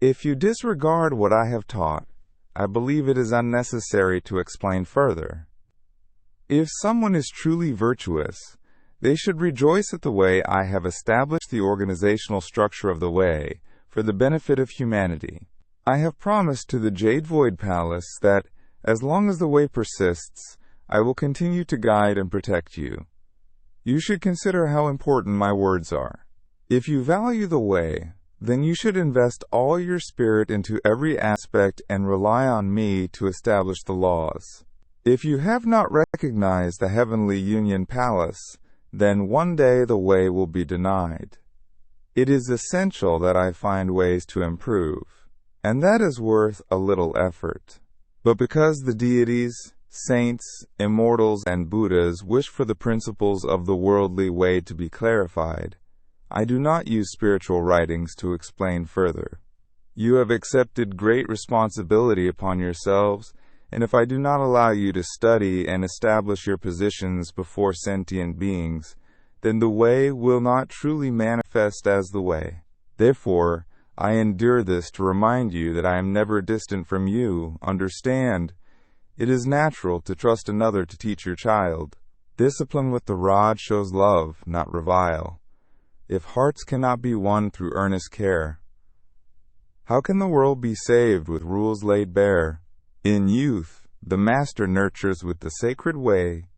If you disregard what I have taught, I believe it is unnecessary to explain further. If someone is truly virtuous, they should rejoice at the way I have established the organizational structure of the way for the benefit of humanity. I have promised to the Jade Void Palace that, as long as the way persists, I will continue to guide and protect you. You should consider how important my words are. If you value the way, then you should invest all your spirit into every aspect and rely on me to establish the laws. If you have not recognized the Heavenly Union Palace, then one day the way will be denied. It is essential that I find ways to improve, and that is worth a little effort. But because the deities, Saints, immortals, and Buddhas wish for the principles of the worldly way to be clarified. I do not use spiritual writings to explain further. You have accepted great responsibility upon yourselves, and if I do not allow you to study and establish your positions before sentient beings, then the way will not truly manifest as the way. Therefore, I endure this to remind you that I am never distant from you. Understand, it is natural to trust another to teach your child. Discipline with the rod shows love, not revile. If hearts cannot be won through earnest care, how can the world be saved with rules laid bare? In youth, the master nurtures with the sacred way.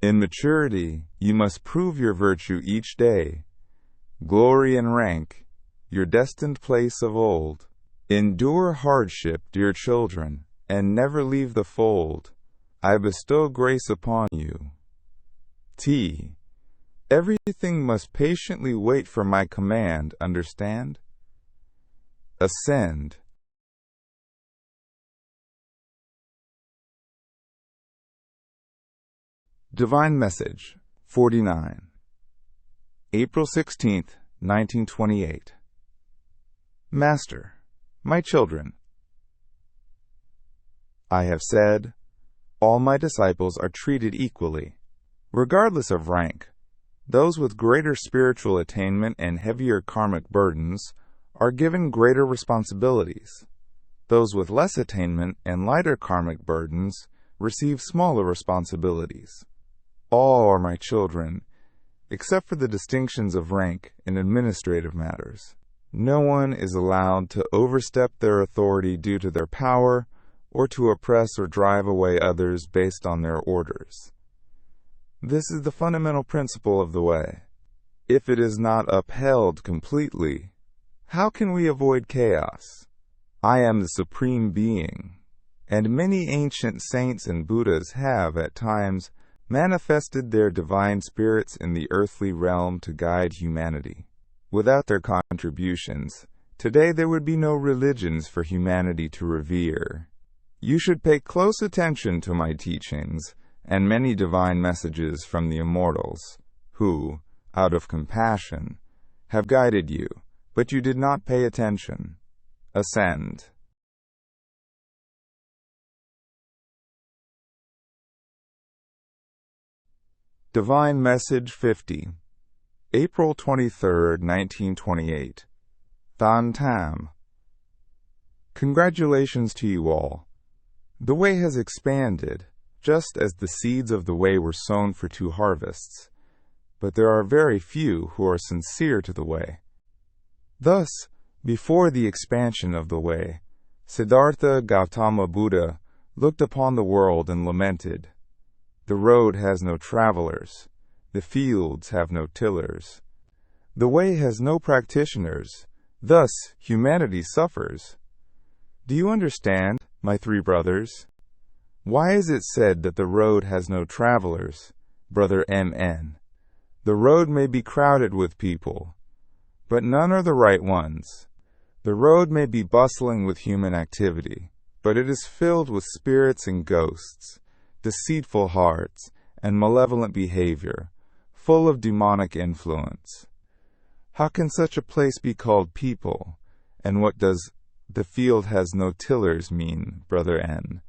In maturity, you must prove your virtue each day. Glory and rank, your destined place of old. Endure hardship, dear children, and never leave the fold. I bestow grace upon you. Everything must patiently wait for my command, understand? Ascend. Divine Message 49, April 16th, 1928. Master, my children, I have said, all my disciples are treated equally, regardless of rank. Those with greater spiritual attainment and heavier karmic burdens are given greater responsibilities. Those with less attainment and lighter karmic burdens receive smaller responsibilities. All are my children, except for the distinctions of rank in administrative matters. No one is allowed to overstep their authority due to their power or to oppress or drive away others based on their orders. This is the fundamental principle of the way. If it is not upheld completely, how can we avoid chaos? I am the Supreme Being, and many ancient saints and Buddhas have, at times, manifested their divine spirits in the earthly realm to guide humanity. Without their contributions, today there would be no religions for humanity to revere. You should pay close attention to my teachings and many divine messages from the immortals, who, out of compassion, have guided you, but you did not pay attention. Ascend. Divine Message 50, April 23, 1928. THÁNH NGÓN. Congratulations to you all. The way has expanded, just as the seeds of the way were sown for 2 harvests, but there are very few who are sincere to the way. Thus, before the expansion of the way, Siddhartha Gautama Buddha looked upon the world and lamented, "The road has no travelers, the fields have no tillers. The way has no practitioners, thus humanity suffers." Do you understand, my 3 brothers? Why is it said that the road has no travelers, Brother MN? The road may be crowded with people, but none are the right ones. The road may be bustling with human activity, but it is filled with spirits and ghosts, deceitful hearts, and malevolent behavior, full of demonic influence. How can such a place be called people? And what does "the field has no tillers" mean, Brother N?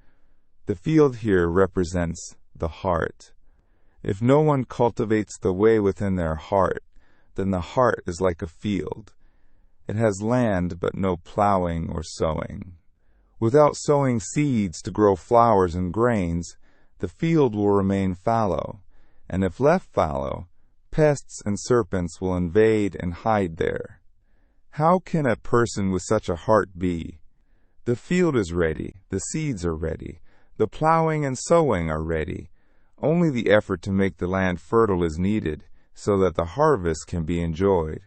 The field here represents the heart. If no one cultivates the way within their heart, then the heart is like a field. It has land but no plowing or sowing. Without sowing seeds to grow flowers and grains, the field will remain fallow, and if left fallow, pests and serpents will invade and hide there. How can a person with such a heart be? The field is ready, the seeds are ready, the plowing and sowing are ready. Only the effort to make the land fertile is needed, so that the harvest can be enjoyed.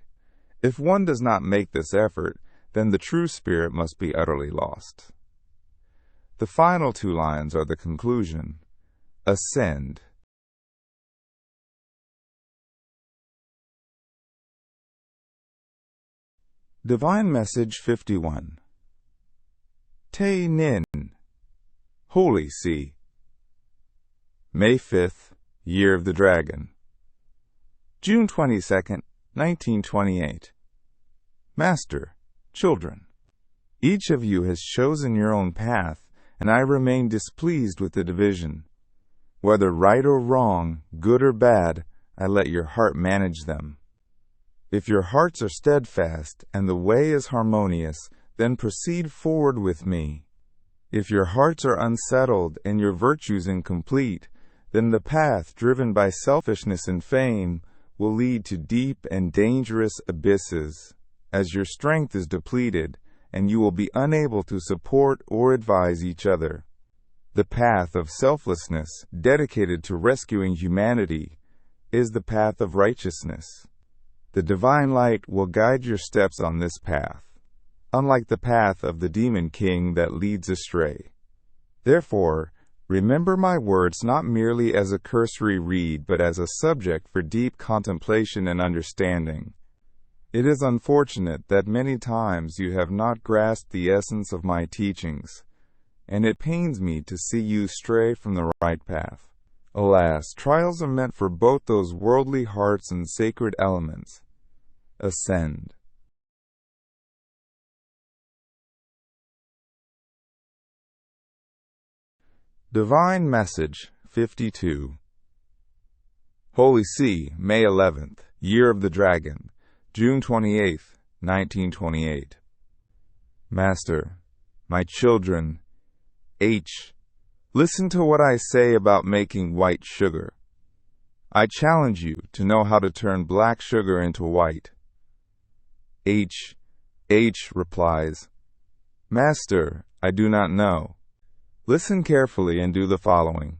If one does not make this effort, then the true spirit must be utterly lost. The final 2 lines are the conclusion. Ascend. Divine Message 51, Te Nin, Holy See. May 5th, Year of the Dragon. June 22nd, 1928. Master, children, each of you has chosen your own path, and I remain displeased with the division. Whether right or wrong, good or bad, I let your heart manage them. If your hearts are steadfast and the way is harmonious, then proceed forward with me. If your hearts are unsettled and your virtues incomplete, then the path driven by selfishness and fame will lead to deep and dangerous abysses, as your strength is depleted and you will be unable to support or advise each other. The path of selflessness, dedicated to rescuing humanity, is the path of righteousness. The divine light will guide your steps on this path, unlike the path of the demon king that leads astray. Therefore, remember my words not merely as a cursory read, but as a subject for deep contemplation and understanding. It is unfortunate that many times you have not grasped the essence of my teachings, and it pains me to see you stray from the right path. Alas, trials are meant for both those worldly hearts and sacred elements. Ascend. Divine Message 52. Holy See, May 11th, Year of the Dragon, June 28th, 1928. Master, my children, listen to what I say about making white sugar. I challenge you to know how to turn black sugar into white. H replies, Master, I do not know. Listen carefully and do the following.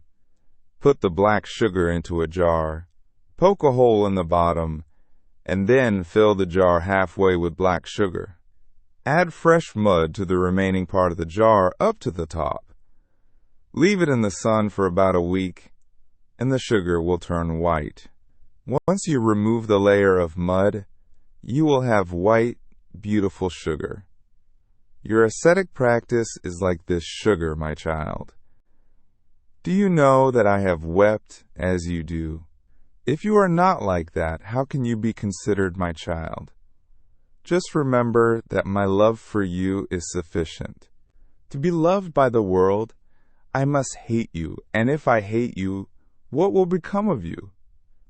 Put the black sugar into a jar, poke a hole in the bottom, and then fill the jar halfway with black sugar. Add fresh mud to the remaining part of the jar up to the top. Leave it in the sun for about a week, and the sugar will turn white. Once you remove the layer of mud, you will have white, beautiful sugar. Your ascetic practice is like this sugar, my child. Do you know that I have wept as you do? If you are not like that, how can you be considered my child? Just remember that my love for you is sufficient. To be loved by the world, I must hate you, and if I hate you, what will become of you?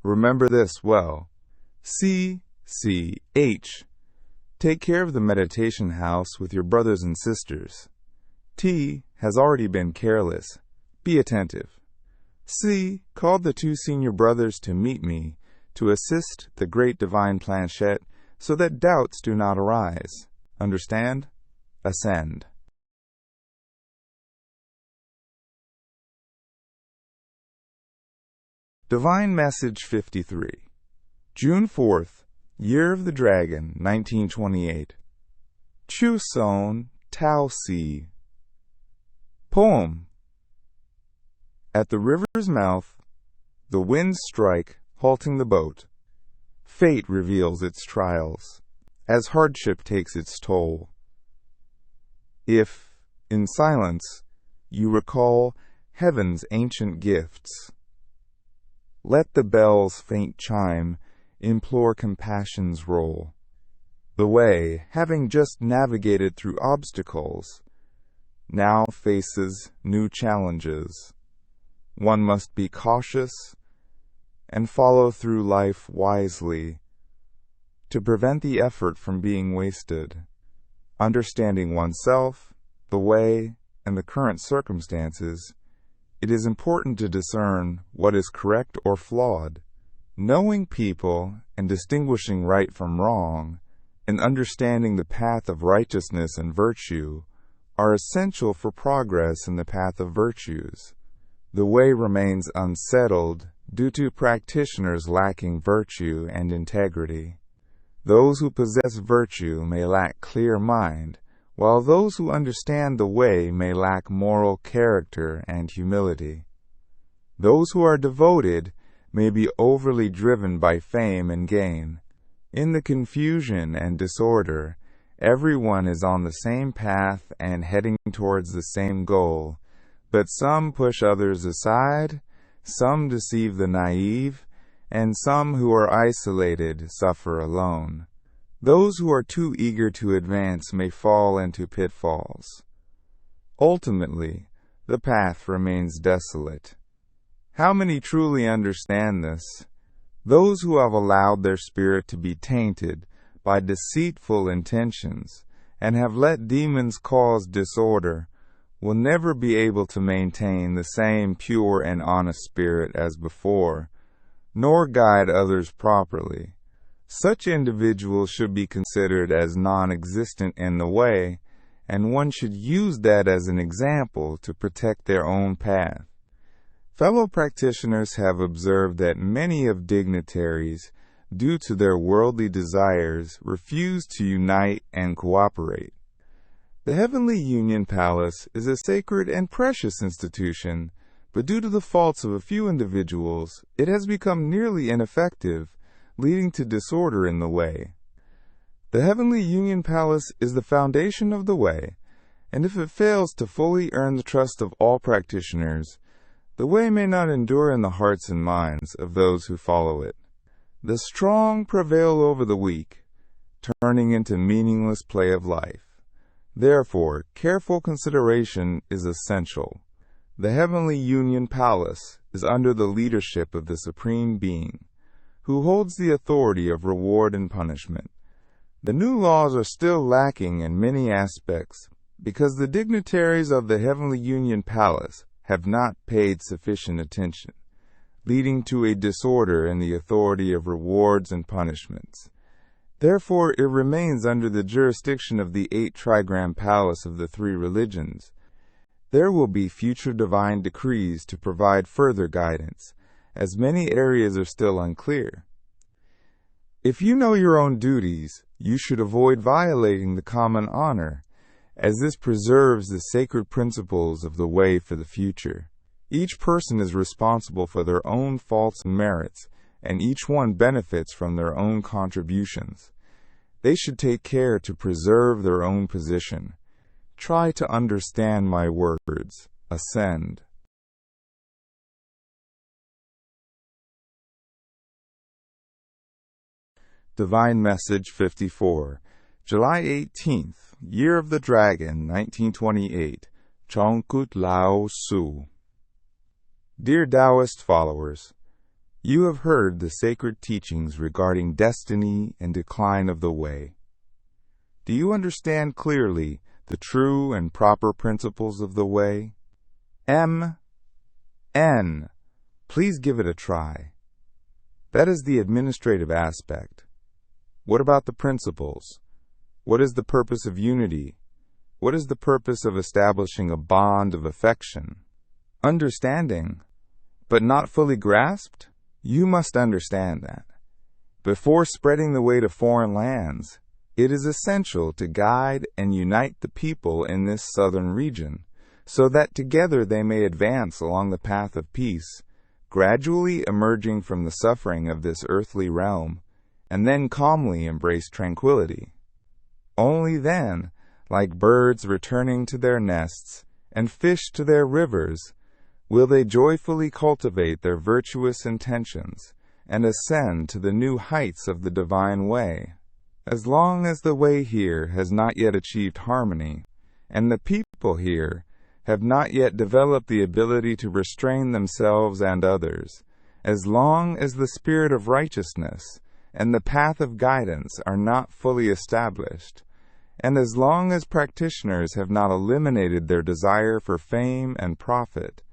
Remember this well. C.H. Take care of the meditation house with your brothers and sisters. T has already been careless. Be attentive. C called the 2 senior brothers to meet me to assist the great divine planchette so that doubts do not arise. Understand? Ascend. Divine Message 53. June 4th, Year of the Dragon, 1928. Chuseon Tao Si. Poem. At the river's mouth, the winds strike, halting the boat. Fate reveals its trials, as hardship takes its toll. If, in silence, you recall heaven's ancient gifts, let the bell's faint chime implore compassion's roll. The way, having just navigated through obstacles, now faces new challenges. One must be cautious and follow through life wisely to prevent the effort from being wasted. Understanding oneself, the way, and the current circumstances, it is important to discern what is correct or flawed. Knowing people and distinguishing right from wrong, and understanding the path of righteousness and virtue are essential for progress in the path of virtues. The way remains unsettled due to practitioners lacking virtue and integrity. Those who possess virtue may lack clear mind, while those who understand the way may lack moral character and humility. Those who are devoted may be overly driven by fame and gain. In the confusion and disorder, everyone is on the same path and heading towards the same goal, but some push others aside some deceive the naive, and some who are isolated suffer alone. Those who are too eager to advance may fall into pitfalls. Ultimately, the path remains desolate. How many truly understand this? Those who have allowed their spirit to be tainted by deceitful intentions and have let demons cause disorder will never be able to maintain the same pure and honest spirit as before, nor guide others properly. Such individuals should be considered as non-existent in the way, and one should use that as an example to protect their own path. Fellow practitioners have observed that many of dignitaries, due to their worldly desires, refuse to unite and cooperate. The Heavenly Union Palace is a sacred and precious institution, but due to the faults of a few individuals, it has become nearly ineffective, leading to disorder in the way. The Heavenly Union Palace is the foundation of the way, and if it fails to fully earn the trust of all practitioners, the way may not endure in the hearts and minds of those who follow it. The strong prevail over the weak, turning into meaningless play of life. Therefore, careful consideration is essential. The Heavenly Union Palace is under the leadership of the Supreme Being, who holds the authority of reward and punishment. The new laws are still lacking in many aspects because the dignitaries of the Heavenly Union Palace have not paid sufficient attention, leading to a disorder in the authority of rewards and punishments. Therefore, it remains under the jurisdiction of the 8 trigram palace of the 3 religions. There will be future divine decrees to provide further guidance, as many areas are still unclear. If you know your own duties, you should avoid violating the common honor, as this preserves the sacred principles of the way for the future. Each person is responsible for their own faults and merits, and each one benefits from their own contributions. They should take care to preserve their own position. Try to understand my words. Ascend. Divine Message 54, July 18th, Year of the Dragon, 1928, Chongkut Lao Su. Dear Taoist followers, you have heard the sacred teachings regarding destiny and decline of the way. Do you understand clearly the true and proper principles of the way? N. Please give it a try. That is the administrative aspect. What about the principles? What is the purpose of unity? What is the purpose of establishing a bond of affection? Understanding, but not fully grasped? You must understand that. Before spreading the way to foreign lands, it is essential to guide and unite the people in this southern region, so that together they may advance along the path of peace, gradually emerging from the suffering of this earthly realm, and then calmly embrace tranquility. Only then, like birds returning to their nests and fish to their rivers, will they joyfully cultivate their virtuous intentions and ascend to the new heights of the divine way. As long as the way here has not yet achieved harmony, and the people here have not yet developed the ability to restrain themselves and others, as long as the spirit of righteousness and the path of guidance are not fully established, and as long as practitioners have not eliminated their desire for fame and profit,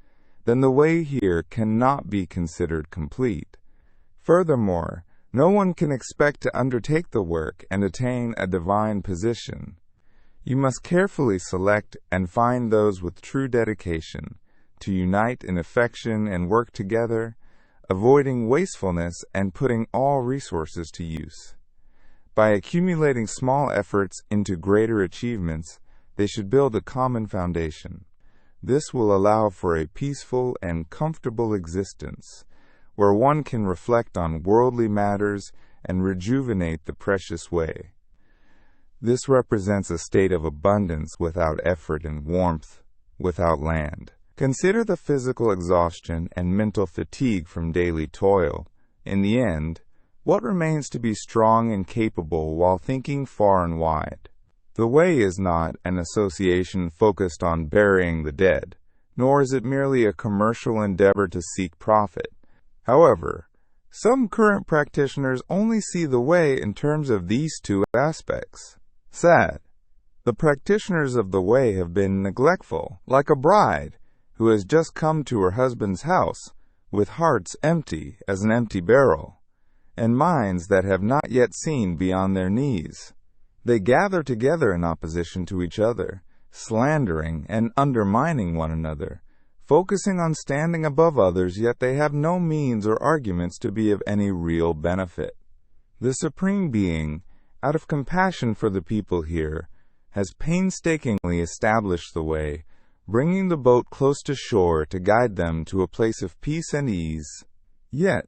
then the way here cannot be considered complete. Furthermore, no one can expect to undertake the work and attain a divine position. You must carefully select and find those with true dedication to unite in affection and work together, avoiding wastefulness and putting all resources to use. By accumulating small efforts into greater achievements, they should build a common foundation. This will allow for a peaceful and comfortable existence, where one can reflect on worldly matters and rejuvenate the precious way. This represents a state of abundance without effort and warmth, without land, Consider the physical exhaustion and mental fatigue from daily toil. In the end, what remains to be strong and capable while thinking far and wide? The way is not an association focused on burying the dead, nor is it merely a commercial endeavor to seek profit. However, some current practitioners only see the way in terms of these two aspects. Sad. The practitioners of the way have been neglectful, like a bride who has just come to her husband's house, with hearts empty as an empty barrel, and minds that have not yet seen beyond their knees. They gather together in opposition to each other, slandering and undermining one another, focusing on standing above others, yet they have no means or arguments to be of any real benefit. The Supreme Being, out of compassion for the people here, has painstakingly established the way, bringing the boat close to shore to guide them to a place of peace and ease. Yet,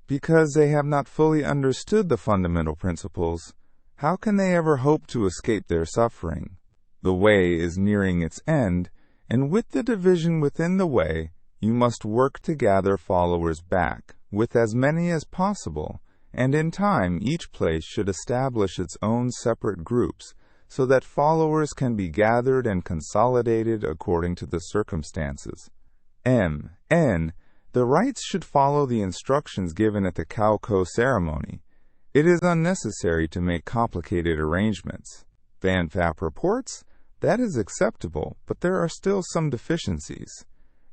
because they have not fully understood the fundamental principles, how can they ever hope to escape their suffering? The way is nearing its end, and with the division within the way, you must work to gather followers back, with as many as possible, and in time each place should establish its own separate groups, so that followers can be gathered and consolidated according to the circumstances. N. The rites should follow the instructions given at the Caodai ceremony. It is unnecessary to make complicated arrangements. Van Fap reports, that is acceptable, but there are still some deficiencies.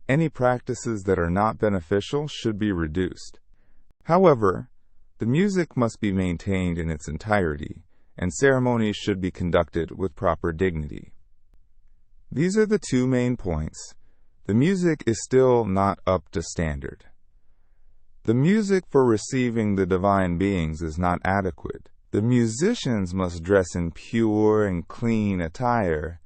Any practices that are not beneficial should be reduced. However, the music must be maintained in its entirety, and ceremonies should be conducted with proper dignity. These are the two main points. The music is still not up to standard. The music for receiving the divine beings is not adequate. The musicians must dress in pure and clean attire.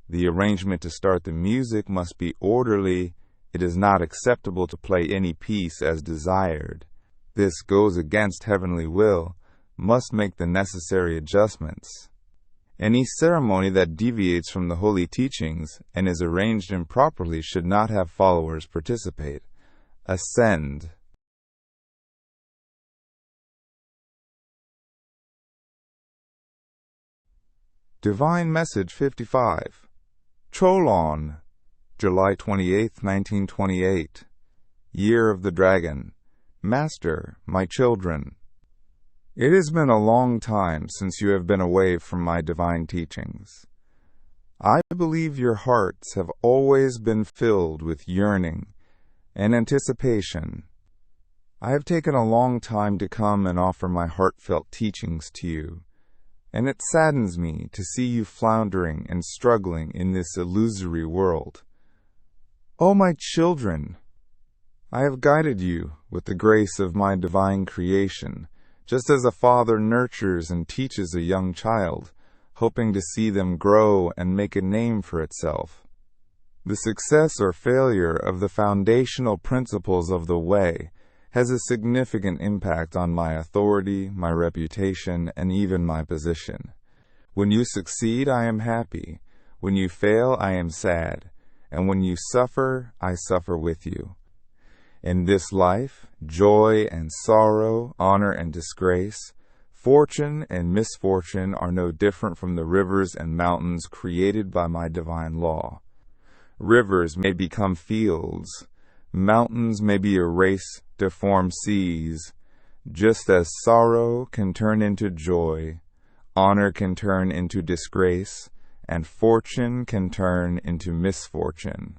The arrangement to start the music must be orderly. It is not acceptable to play any piece as desired. This goes against heavenly will, must make the necessary adjustments. Any ceremony that deviates from the holy teachings and is arranged improperly should not have followers participate. Ascend. Divine Message 55. Cholon, July 28, 1928. Year of the Dragon. Master, my children. It has been a long time since you have been away from my divine teachings. I believe your hearts have always been filled with yearning and anticipation. I have taken a long time to come and offer my heartfelt teachings to you, and it saddens me to see you floundering and struggling in this illusory world. Oh, my children! I have guided you with the grace of my divine creation, just as a father nurtures and teaches a young child, hoping to see them grow and make a name for itself. The success or failure of the foundational principles of the way has a significant impact on my authority, my reputation, and even my position. When you succeed, I am happy. When you fail, I am sad. And when you suffer, I suffer with you. In this life, joy and sorrow, honor and disgrace, fortune and misfortune are no different from the rivers and mountains created by my divine law. Rivers may become fields, mountains may be erased to form seas, just as sorrow can turn into joy, honor can turn into disgrace, and fortune can turn into misfortune.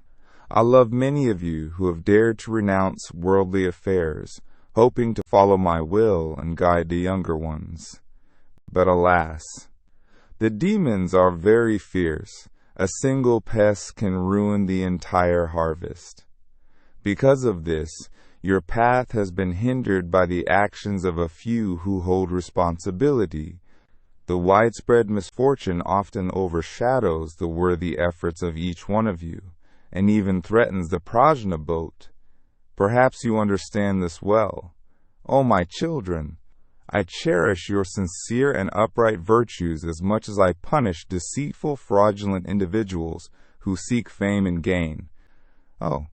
I love many of you who have dared to renounce worldly affairs, hoping to follow my will and guide the younger ones. But alas, the demons are very fierce. A single pest can ruin the entire harvest. Because of this, your path has been hindered by the actions of a few who hold responsibility. The widespread misfortune often overshadows the worthy efforts of each one of you, and even threatens the prajna boat. Perhaps you understand this well. O my children, I cherish your sincere and upright virtues as much as I punish deceitful, fraudulent individuals who seek fame and gain. Oh,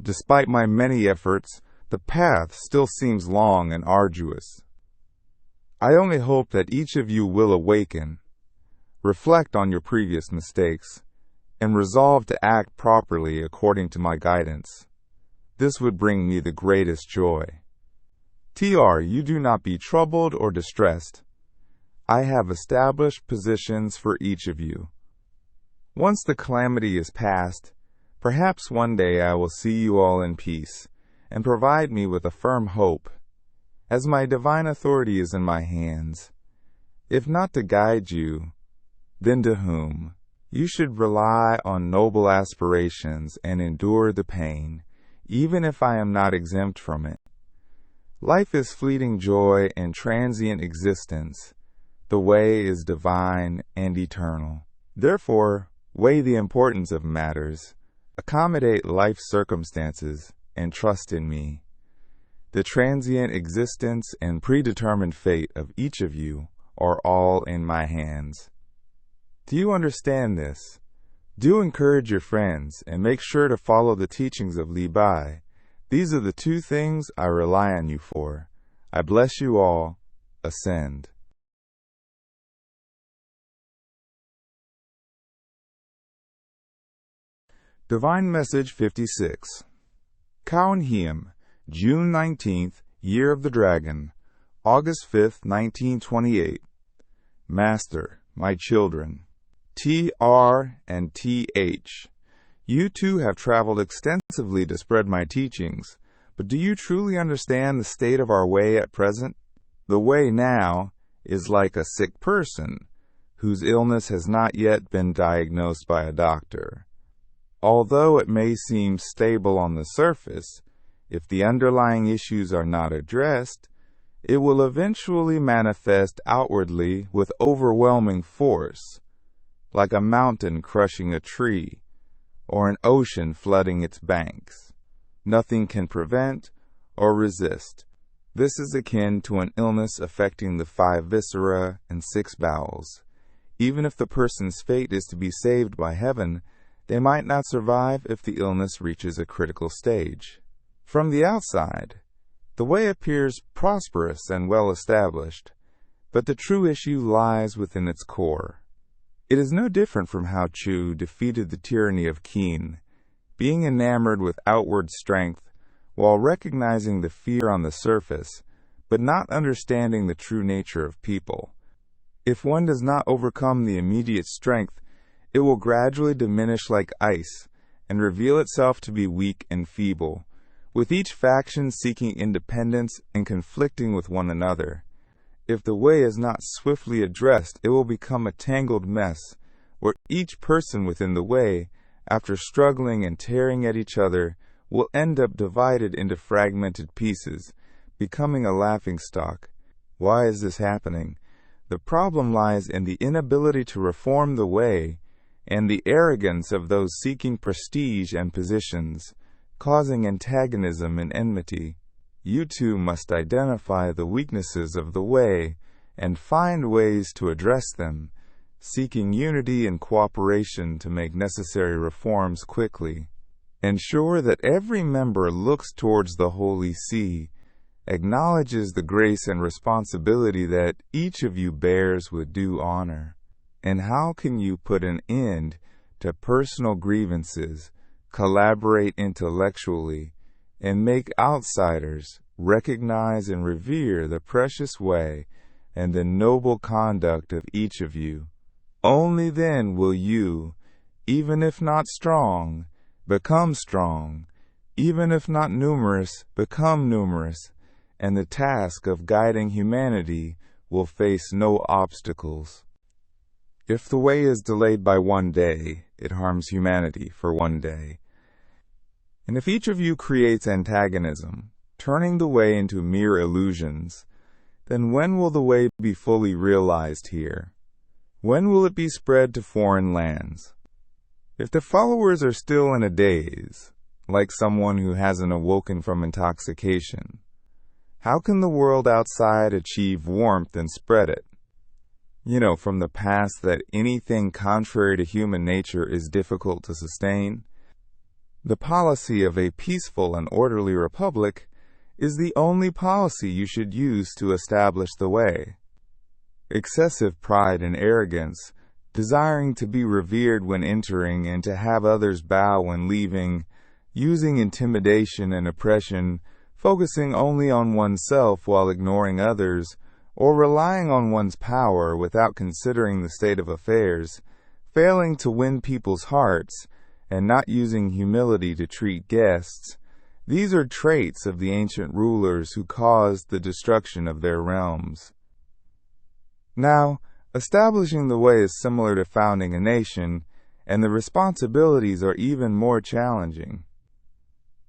despite my many efforts, the path still seems long and arduous. I only hope that each of you will awaken, reflect on your previous mistakes, and resolve to act properly according to my guidance. This would bring me the greatest joy. You do not be troubled or distressed. I have established positions for each of you. Once the calamity is past, perhaps one day I will see you all in peace, and provide me with a firm hope, as my divine authority is in my hands. If not to guide you, then to whom? You should rely on noble aspirations and endure the pain, even if I am not exempt from it. Life is fleeting joy and transient existence. The way is divine and eternal. Therefore, weigh the importance of matters, accommodate life's circumstances, and trust in me. The transient existence and predetermined fate of each of you are all in my hands. Do you understand this? Do encourage your friends and make sure to follow the teachings of Li Bai. These are the two things I rely on you for. I bless you all. Ascend. Divine Message 56. NGôN HIểP, June 19th, Year of the Dragon, August 5th, 1928. Master, my children, TR and TH. You too have traveled extensively to spread my teachings, but do you truly understand the state of our way at present? The way now is like a sick person whose illness has not yet been diagnosed by a doctor. Although it may seem stable on the surface, if the underlying issues are not addressed, it will eventually manifest outwardly with overwhelming force, like a mountain crushing a tree, or an ocean flooding its banks. Nothing can prevent or resist. This is akin to an illness affecting the 5 viscera and 6 bowels. Even if the person's fate is to be saved by heaven, they might not survive if the illness reaches a critical stage. From the outside, the way appears prosperous and well established, but the true issue lies within its core. It is no different from how Chu defeated the tyranny of Qin, being enamored with outward strength while recognizing the fear on the surface, but not understanding the true nature of people. If one does not overcome the immediate strength, it will gradually diminish like ice and reveal itself to be weak and feeble, with each faction seeking independence and conflicting with one another. If the way is not swiftly addressed, it will become a tangled mess, where each person within the way, after struggling and tearing at each other, will end up divided into fragmented pieces, becoming a laughingstock. Why is this happening? The problem lies in the inability to reform the way and the arrogance of those seeking prestige and positions, causing antagonism and enmity. You too must identify the weaknesses of the way and find ways to address them, seeking unity and cooperation to make necessary reforms quickly. Ensure that every member looks towards the Holy See, acknowledges the grace and responsibility that each of you bears with due honor. And how can you put an end to personal grievances, collaborate intellectually, and make outsiders recognize and revere the precious way and the noble conduct of each of you? Only then will you, even if not strong, become strong, even if not numerous, become numerous, and the task of guiding humanity will face no obstacles. If the way is delayed by one day, it harms humanity for one day. And if each of you creates antagonism, turning the way into mere illusions, then when will the way be fully realized here? When will it be spread to foreign lands? If the followers are still in a daze, like someone who hasn't awoken from intoxication, how can the world outside achieve warmth and spread it? You know from the past that anything contrary to human nature is difficult to sustain. The policy of a peaceful and orderly republic is the only policy you should use to establish the way. Excessive pride and arrogance, desiring to be revered when entering and to have others bow when leaving, using intimidation and oppression, focusing only on oneself while ignoring others, or relying on one's power without considering the state of affairs, failing to win people's hearts, and not using humility to treat guests, these are traits of the ancient rulers who caused the destruction of their realms. Now, establishing the way is similar to founding a nation, and the responsibilities are even more challenging.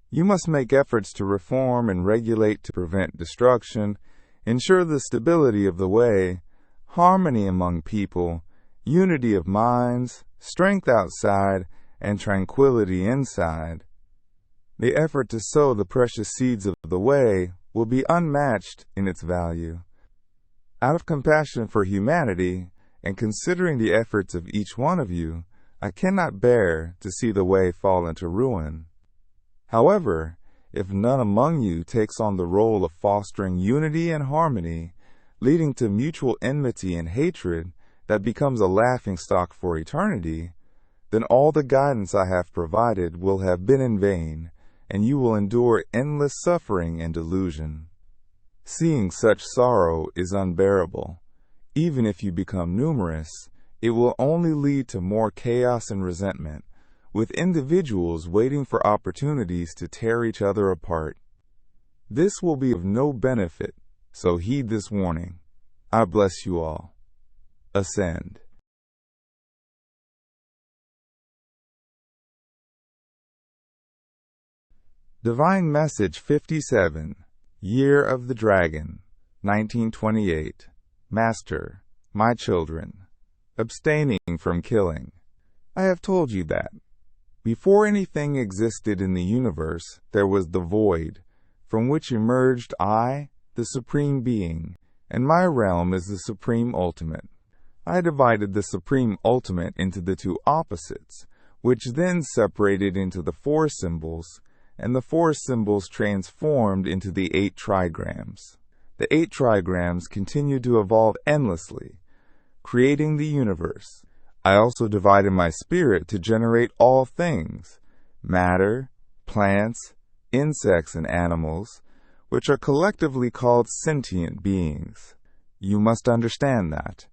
You must make efforts to reform and regulate to prevent destruction, ensure the stability of the way, harmony among people, unity of minds, strength outside, and tranquility inside. The effort to sow the precious seeds of the way will be unmatched in its value. Out of compassion for humanity, and considering the efforts of each one of you, I cannot bear to see the way fall into ruin. However, if none among you takes on the role of fostering unity and harmony, leading to mutual enmity and hatred that becomes a laughingstock for eternity, then all the guidance I have provided will have been in vain, and you will endure endless suffering and delusion. Seeing such sorrow is unbearable. Even if you become numerous, it will only lead to more chaos and resentment, with individuals waiting for opportunities to tear each other apart. This will be of no benefit, so heed this warning. I bless you all. Ascend. Divine Message 57, Year of the Dragon, 1928. Master, my children, abstaining from killing. I have told you that. Before anything existed in the universe, there was the void, from which emerged I, the Supreme Being, and my realm is the Supreme Ultimate. I divided the Supreme Ultimate into the two opposites, which then separated into the four symbols, and the four symbols transformed into the 8 trigrams. The 8 trigrams continued to evolve endlessly, creating the universe. I also divided my spirit to generate all things, matter, plants, insects, and animals, which are collectively called sentient beings. You must understand that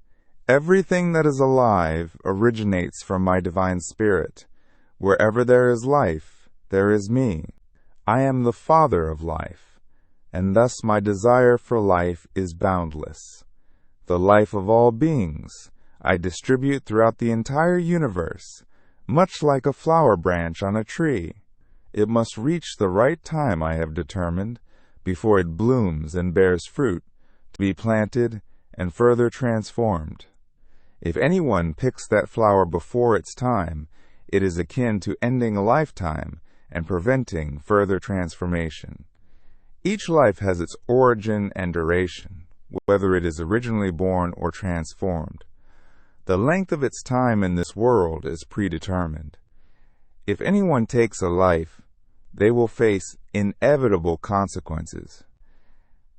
everything that is alive originates from my divine spirit. Wherever there is life, there is me. I am the Father of life, and thus my desire for life is boundless. The life of all beings I distribute throughout the entire universe, much like a flower branch on a tree. It must reach the right time I have determined, before it blooms and bears fruit, to be planted and further transformed. If anyone picks that flower before its time, it is akin to ending a lifetime and preventing further transformation. Each life has its origin and duration, whether it is originally born or transformed. The length of its time in this world is predetermined. If anyone takes a life, they will face inevitable consequences.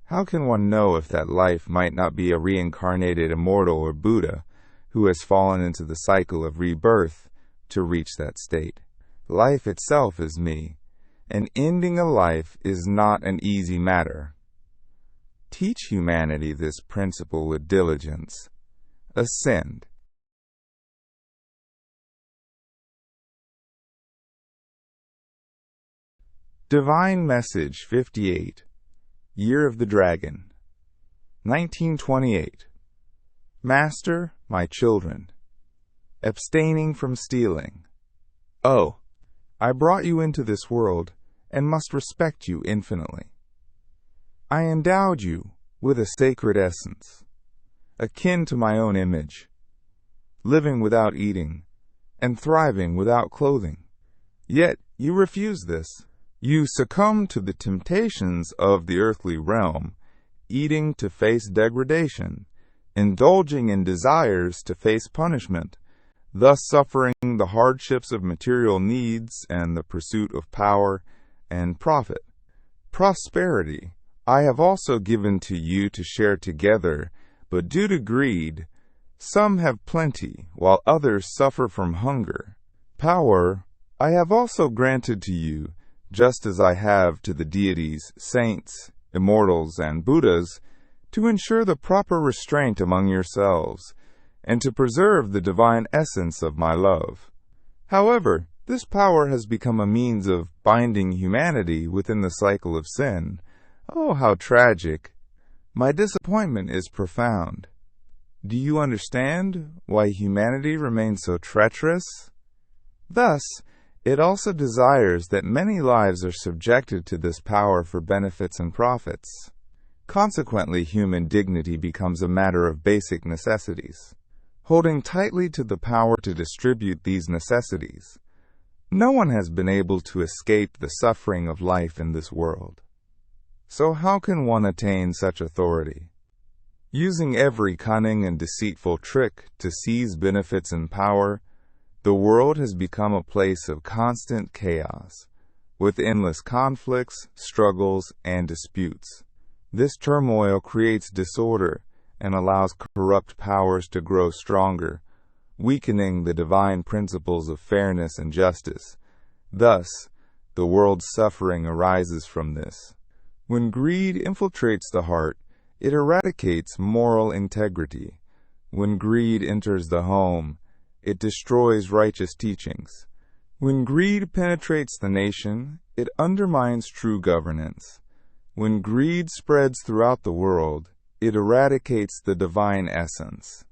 How can one know if that life might not be a reincarnated immortal or Buddha who has fallen into the cycle of rebirth to reach that state? Life itself is me, and ending a life is not an easy matter. Teach humanity this principle with diligence. Ascend. Divine Message 58, Year of the Dragon, 1928. Master, my children, abstaining from stealing. Oh, I brought you into this world and must respect you infinitely. I endowed you with a sacred essence, akin to my own image, living without eating and thriving without clothing. Yet you refuse this. You succumb to the temptations of the earthly realm, eating to face degradation, indulging in desires to face punishment, thus suffering the hardships of material needs and the pursuit of power and profit. Prosperity I have also given to you to share together, but due to greed, some have plenty, while others suffer from hunger. Power I have also granted to you, just as I have to the deities, saints, immortals, and Buddhas, to ensure the proper restraint among yourselves, and to preserve the divine essence of my love. However, this power has become a means of binding humanity within the cycle of sin. Oh, how tragic! My disappointment is profound. Do you understand why humanity remains so treacherous? Thus, it also desires that many lives are subjected to this power for benefits and profits. Consequently, human dignity becomes a matter of basic necessities. Holding tightly to the power to distribute these necessities, no one has been able to escape the suffering of life in this world. So how can one attain such authority? Using every cunning and deceitful trick to seize benefits and power, the world has become a place of constant chaos, with endless conflicts, struggles, and disputes. This turmoil creates disorder and allows corrupt powers to grow stronger, weakening the divine principles of fairness and justice. Thus, the world's suffering arises from this. When greed infiltrates the heart, it eradicates moral integrity. When greed enters the home, it destroys righteous teachings. When greed penetrates the nation, it undermines true governance. When greed spreads throughout the world, it eradicates the divine essence.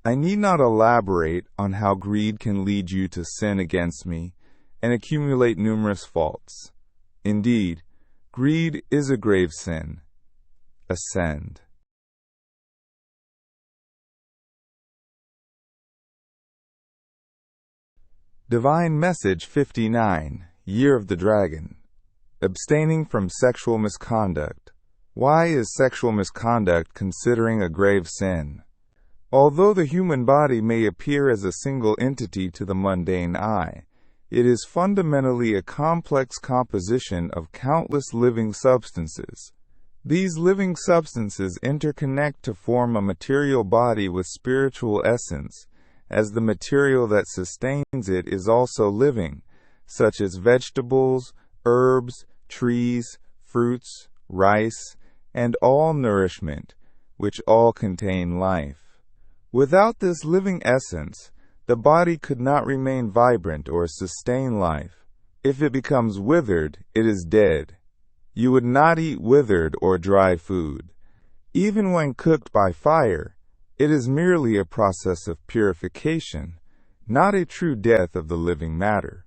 I need not elaborate on how greed can lead you to sin against me and accumulate numerous faults. Indeed, greed is a grave sin. Ascend. Divine Message 59, Year of the Dragon. Abstaining from sexual misconduct. Why is sexual misconduct considering a grave sin? Although the human body may appear as a single entity to the mundane eye, it is fundamentally a complex composition of countless living substances. These living substances interconnect to form a material body with spiritual essence, as the material that sustains it is also living, such as vegetables, herbs, trees, fruits, rice, and all nourishment, which all contain life. Without this living essence, the body could not remain vibrant or sustain life. If it becomes withered, it is dead. You would not eat withered or dry food. Even when cooked by fire, it is merely a process of purification, not a true death of the living matter.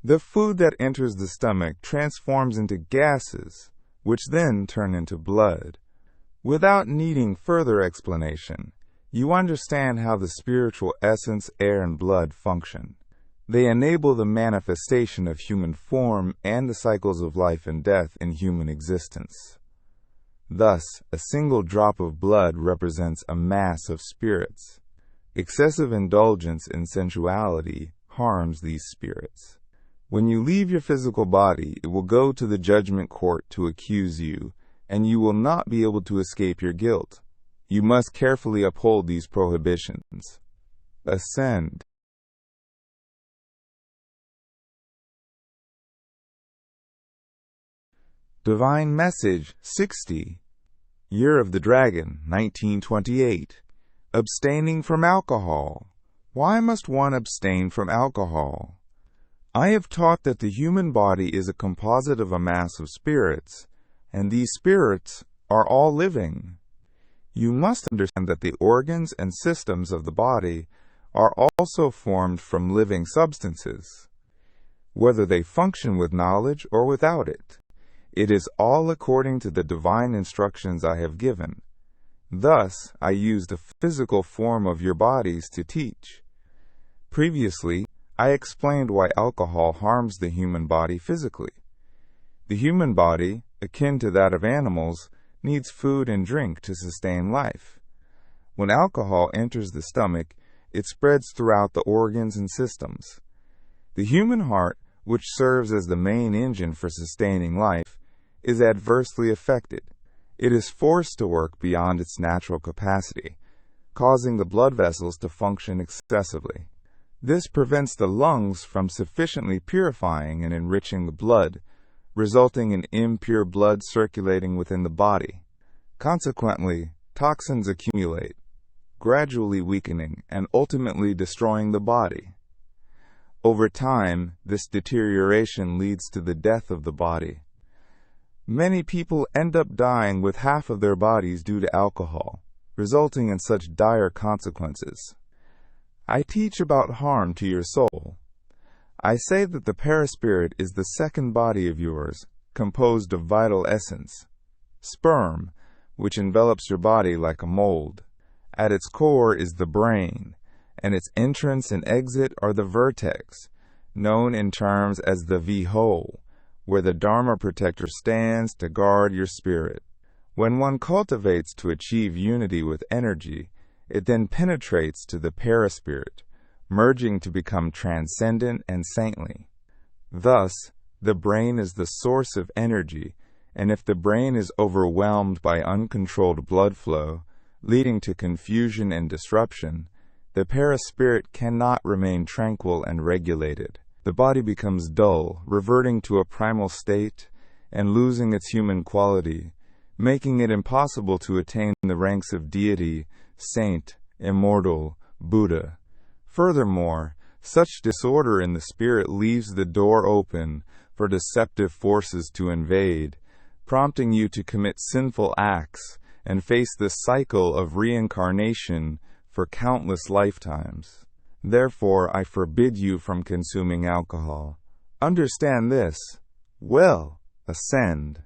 The food that enters the stomach transforms into gases, which then turn into blood. Without needing further explanation, you understand how the spiritual essence, air, and blood function. They enable the manifestation of human form and the cycles of life and death in human existence. Thus, a single drop of blood represents a mass of spirits. Excessive indulgence in sensuality harms these spirits. When you leave your physical body, it will go to the judgment court to accuse you, and you will not be able to escape your guilt. You must carefully uphold these prohibitions. Ascend. Divine Message 60, Year of the Dragon, 1928. Abstaining from alcohol. Why must one abstain from alcohol? I have taught that the human body is a composite of a mass of spirits, and these spirits are all living. You must understand that the organs and systems of the body are also formed from living substances, whether they function with knowledge or without it. It is all according to the divine instructions I have given. Thus, I use the physical form of your bodies to teach. Previously, I explained why alcohol harms the human body physically. The human body, akin to that of animals, needs food and drink to sustain life. When alcohol enters the stomach, it spreads throughout the organs and systems. The human heart, which serves as the main engine for sustaining life, is adversely affected. It is forced to work beyond its natural capacity, causing the blood vessels to function excessively. This prevents the lungs from sufficiently purifying and enriching the blood, resulting in impure blood circulating within the body. Consequently, toxins accumulate, gradually weakening and ultimately destroying the body. Over time, this deterioration leads to the death of the body. Many people end up dying with half of their bodies due to alcohol, resulting in such dire consequences. I teach about harm to your soul. I say that the perispirit is the second body of yours, composed of vital essence, sperm, which envelops your body like a mold. At its core is the brain, and its entrance and exit are the vertex, known in terms as the V-hole, where the Dharma protector stands to guard your spirit. When one cultivates to achieve unity with energy, it then penetrates to the perispirit, merging to become transcendent and saintly. Thus, the brain is the source of energy, and if the brain is overwhelmed by uncontrolled blood flow, leading to confusion and disruption, the perispirit cannot remain tranquil and regulated. The body becomes dull, reverting to a primal state and losing its human quality, making it impossible to attain the ranks of deity, saint, immortal, Buddha. Furthermore, such disorder in the spirit leaves the door open for deceptive forces to invade, prompting you to commit sinful acts and face the cycle of reincarnation for countless lifetimes. Therefore, I forbid you from consuming alcohol. Understand this. Well, ascend.